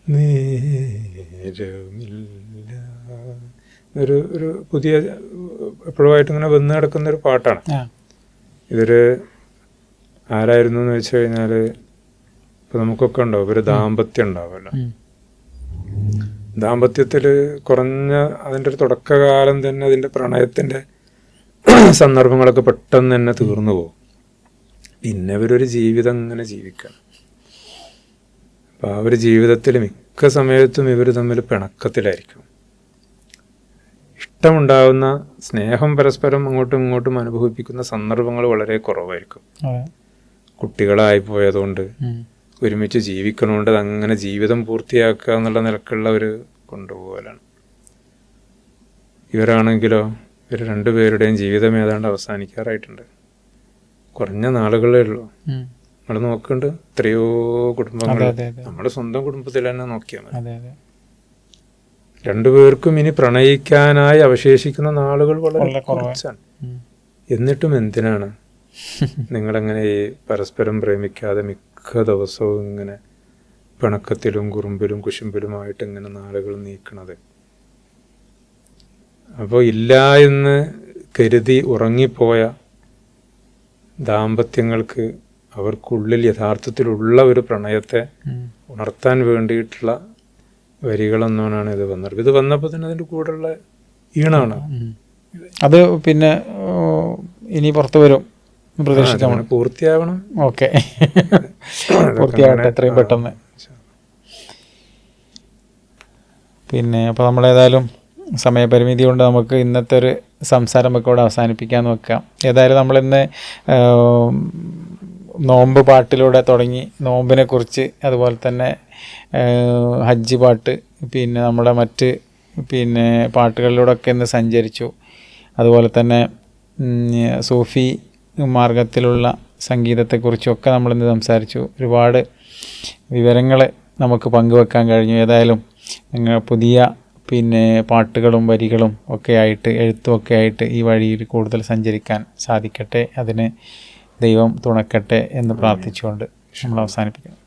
S1: നേരമില്ല. ഒരു പുതിയ എപ്പോഴുമായിട്ട് ഇങ്ങനെ വന്ന് കിടക്കുന്നൊരു പാട്ടാണ്. ഇതൊരു ആരായിരുന്നു എന്ന് വെച്ച് കഴിഞ്ഞാൽ ഇപ്പം നമുക്കൊക്കെ ഉണ്ടാവും ഒരു ദാമ്പത്യം ഉണ്ടാവുമല്ലോ. ദാമ്പത്യത്തിൽ കുറഞ്ഞ അതിൻ്റെ ഒരു തുടക്കകാലം തന്നെ അതിൻ്റെ പ്രണയത്തിൻ്റെ സന്ദർഭങ്ങളൊക്കെ പെട്ടെന്ന് തന്നെ തീർന്നു പോകും. പിന്നെ ഇവരൊരു ജീവിതം ഇങ്ങനെ ജീവിക്കണം. അപ്പം ആ ഒരു ജീവിതത്തിൽ മിക്ക സമയത്തും ഇവർ തമ്മിൽ പിണക്കത്തിലായിരിക്കും. ഇഷ്ടമുണ്ടാവുന്ന സ്നേഹം പരസ്പരം അങ്ങോട്ടും ഇങ്ങോട്ടും അനുഭവിപ്പിക്കുന്ന സന്ദർഭങ്ങൾ വളരെ കുറവായിരിക്കും. കുട്ടികളായി പോയതുകൊണ്ട് ഒരുമിച്ച് ജീവിക്കണോണ്ട് അങ്ങനെ ജീവിതം പൂർത്തിയാക്കുക എന്നുള്ള നിലക്കുള്ള ഒരു കൊണ്ടുപോകലാണ്. ഇവരാണെങ്കിലോ ഇവർ രണ്ടുപേരുടെയും ജീവിതം ഏതാണ്ട് അവസാനിക്കാറായിട്ടുണ്ട്. കുറഞ്ഞ നാളുകളേ ഉള്ളൂ. നമ്മൾ നോക്കുന്നുണ്ട് എത്രയോ കുടുംബങ്ങൾ, നമ്മുടെ സ്വന്തം കുടുംബത്തിൽ തന്നെ നോക്കിയാൽ മതി. രണ്ടുപേർക്കും ഇനി പ്രണയിക്കാനായി അവശേഷിക്കുന്ന നാളുകൾ വളരെ കുറച്ചാണ്. എന്നിട്ടും എന്തിനാണ് നിങ്ങളങ്ങനെ ഈ പരസ്പരം പ്രേമിക്കാതെ മിക്ക ദിവസവും ഇങ്ങനെ പിണക്കത്തിലും കുറുമ്പിലും കുശുമ്പിലുമായിട്ട് ഇങ്ങനെ നാളുകൾ നീക്കണത്? അപ്പോൾ ഇല്ല എന്ന് കരുതി ഉറങ്ങിപ്പോയ ദാമ്പത്യങ്ങൾക്ക് അവർക്കുള്ളിൽ യഥാർത്ഥത്തിലുള്ള ഒരു പ്രണയത്തെ ഉണർത്താൻ വേണ്ടിയിട്ടുള്ള വരികളെന്നാണ് ഇത് വന്നത്. ഇത് വന്നപ്പോൾ തന്നെ അതിൻ്റെ കൂടെയുള്ള ഈണാണ്
S2: അത്. പിന്നെ ഇനി പുറത്തു വരും, പ്രതീക്ഷിക്കണം.
S1: പൂർത്തിയാവണം.
S2: ഓക്കെ, പൂർത്തിയാവട്ടെ എത്രയും പെട്ടെന്ന്. പിന്നെ അപ്പോൾ നമ്മളേതായാലും സമയപരിമിതി കൊണ്ട് നമുക്ക് ഇന്നത്തെ ഒരു സംസാരം ഒക്കെ ഇവിടെ അവസാനിപ്പിക്കാമെന്ന് വെക്കാം. ഏതായാലും നമ്മളിന്ന് നോമ്പ് പാട്ടിലൂടെ തുടങ്ങി, നോമ്പിനെ കുറിച്ച്, അതുപോലെ തന്നെ ഹജ്ജ് പാട്ട്, പിന്നെ നമ്മുടെ മറ്റ് പിന്നെ പാട്ടുകളിലൂടെയൊക്കെ ഇന്ന് സഞ്ചരിച്ചു. അതുപോലെ തന്നെ സൂഫി മാർഗത്തിലുള്ള സംഗീതത്തെക്കുറിച്ചൊക്കെ നമ്മളിന്ന് സംസാരിച്ചു. ഒരുപാട് വിവരങ്ങൾ നമുക്ക് പങ്കുവെക്കാൻ കഴിഞ്ഞു. ഏതായാലും നിങ്ങൾ പുതിയ പിന്നെ പാട്ടുകളും വരികളും ഒക്കെ ആയിട്ട്, എഴുത്തും ഒക്കെ ആയിട്ട് ഈ വഴിയിൽ കൂടുതൽ സഞ്ചരിക്കാൻ സാധിക്കട്ടെ, അതിന് ദൈവം തുണക്കട്ടെ എന്ന് പ്രാർത്ഥിച്ചുകൊണ്ട് നമ്മൾ അവസാനിപ്പിക്കുന്നു.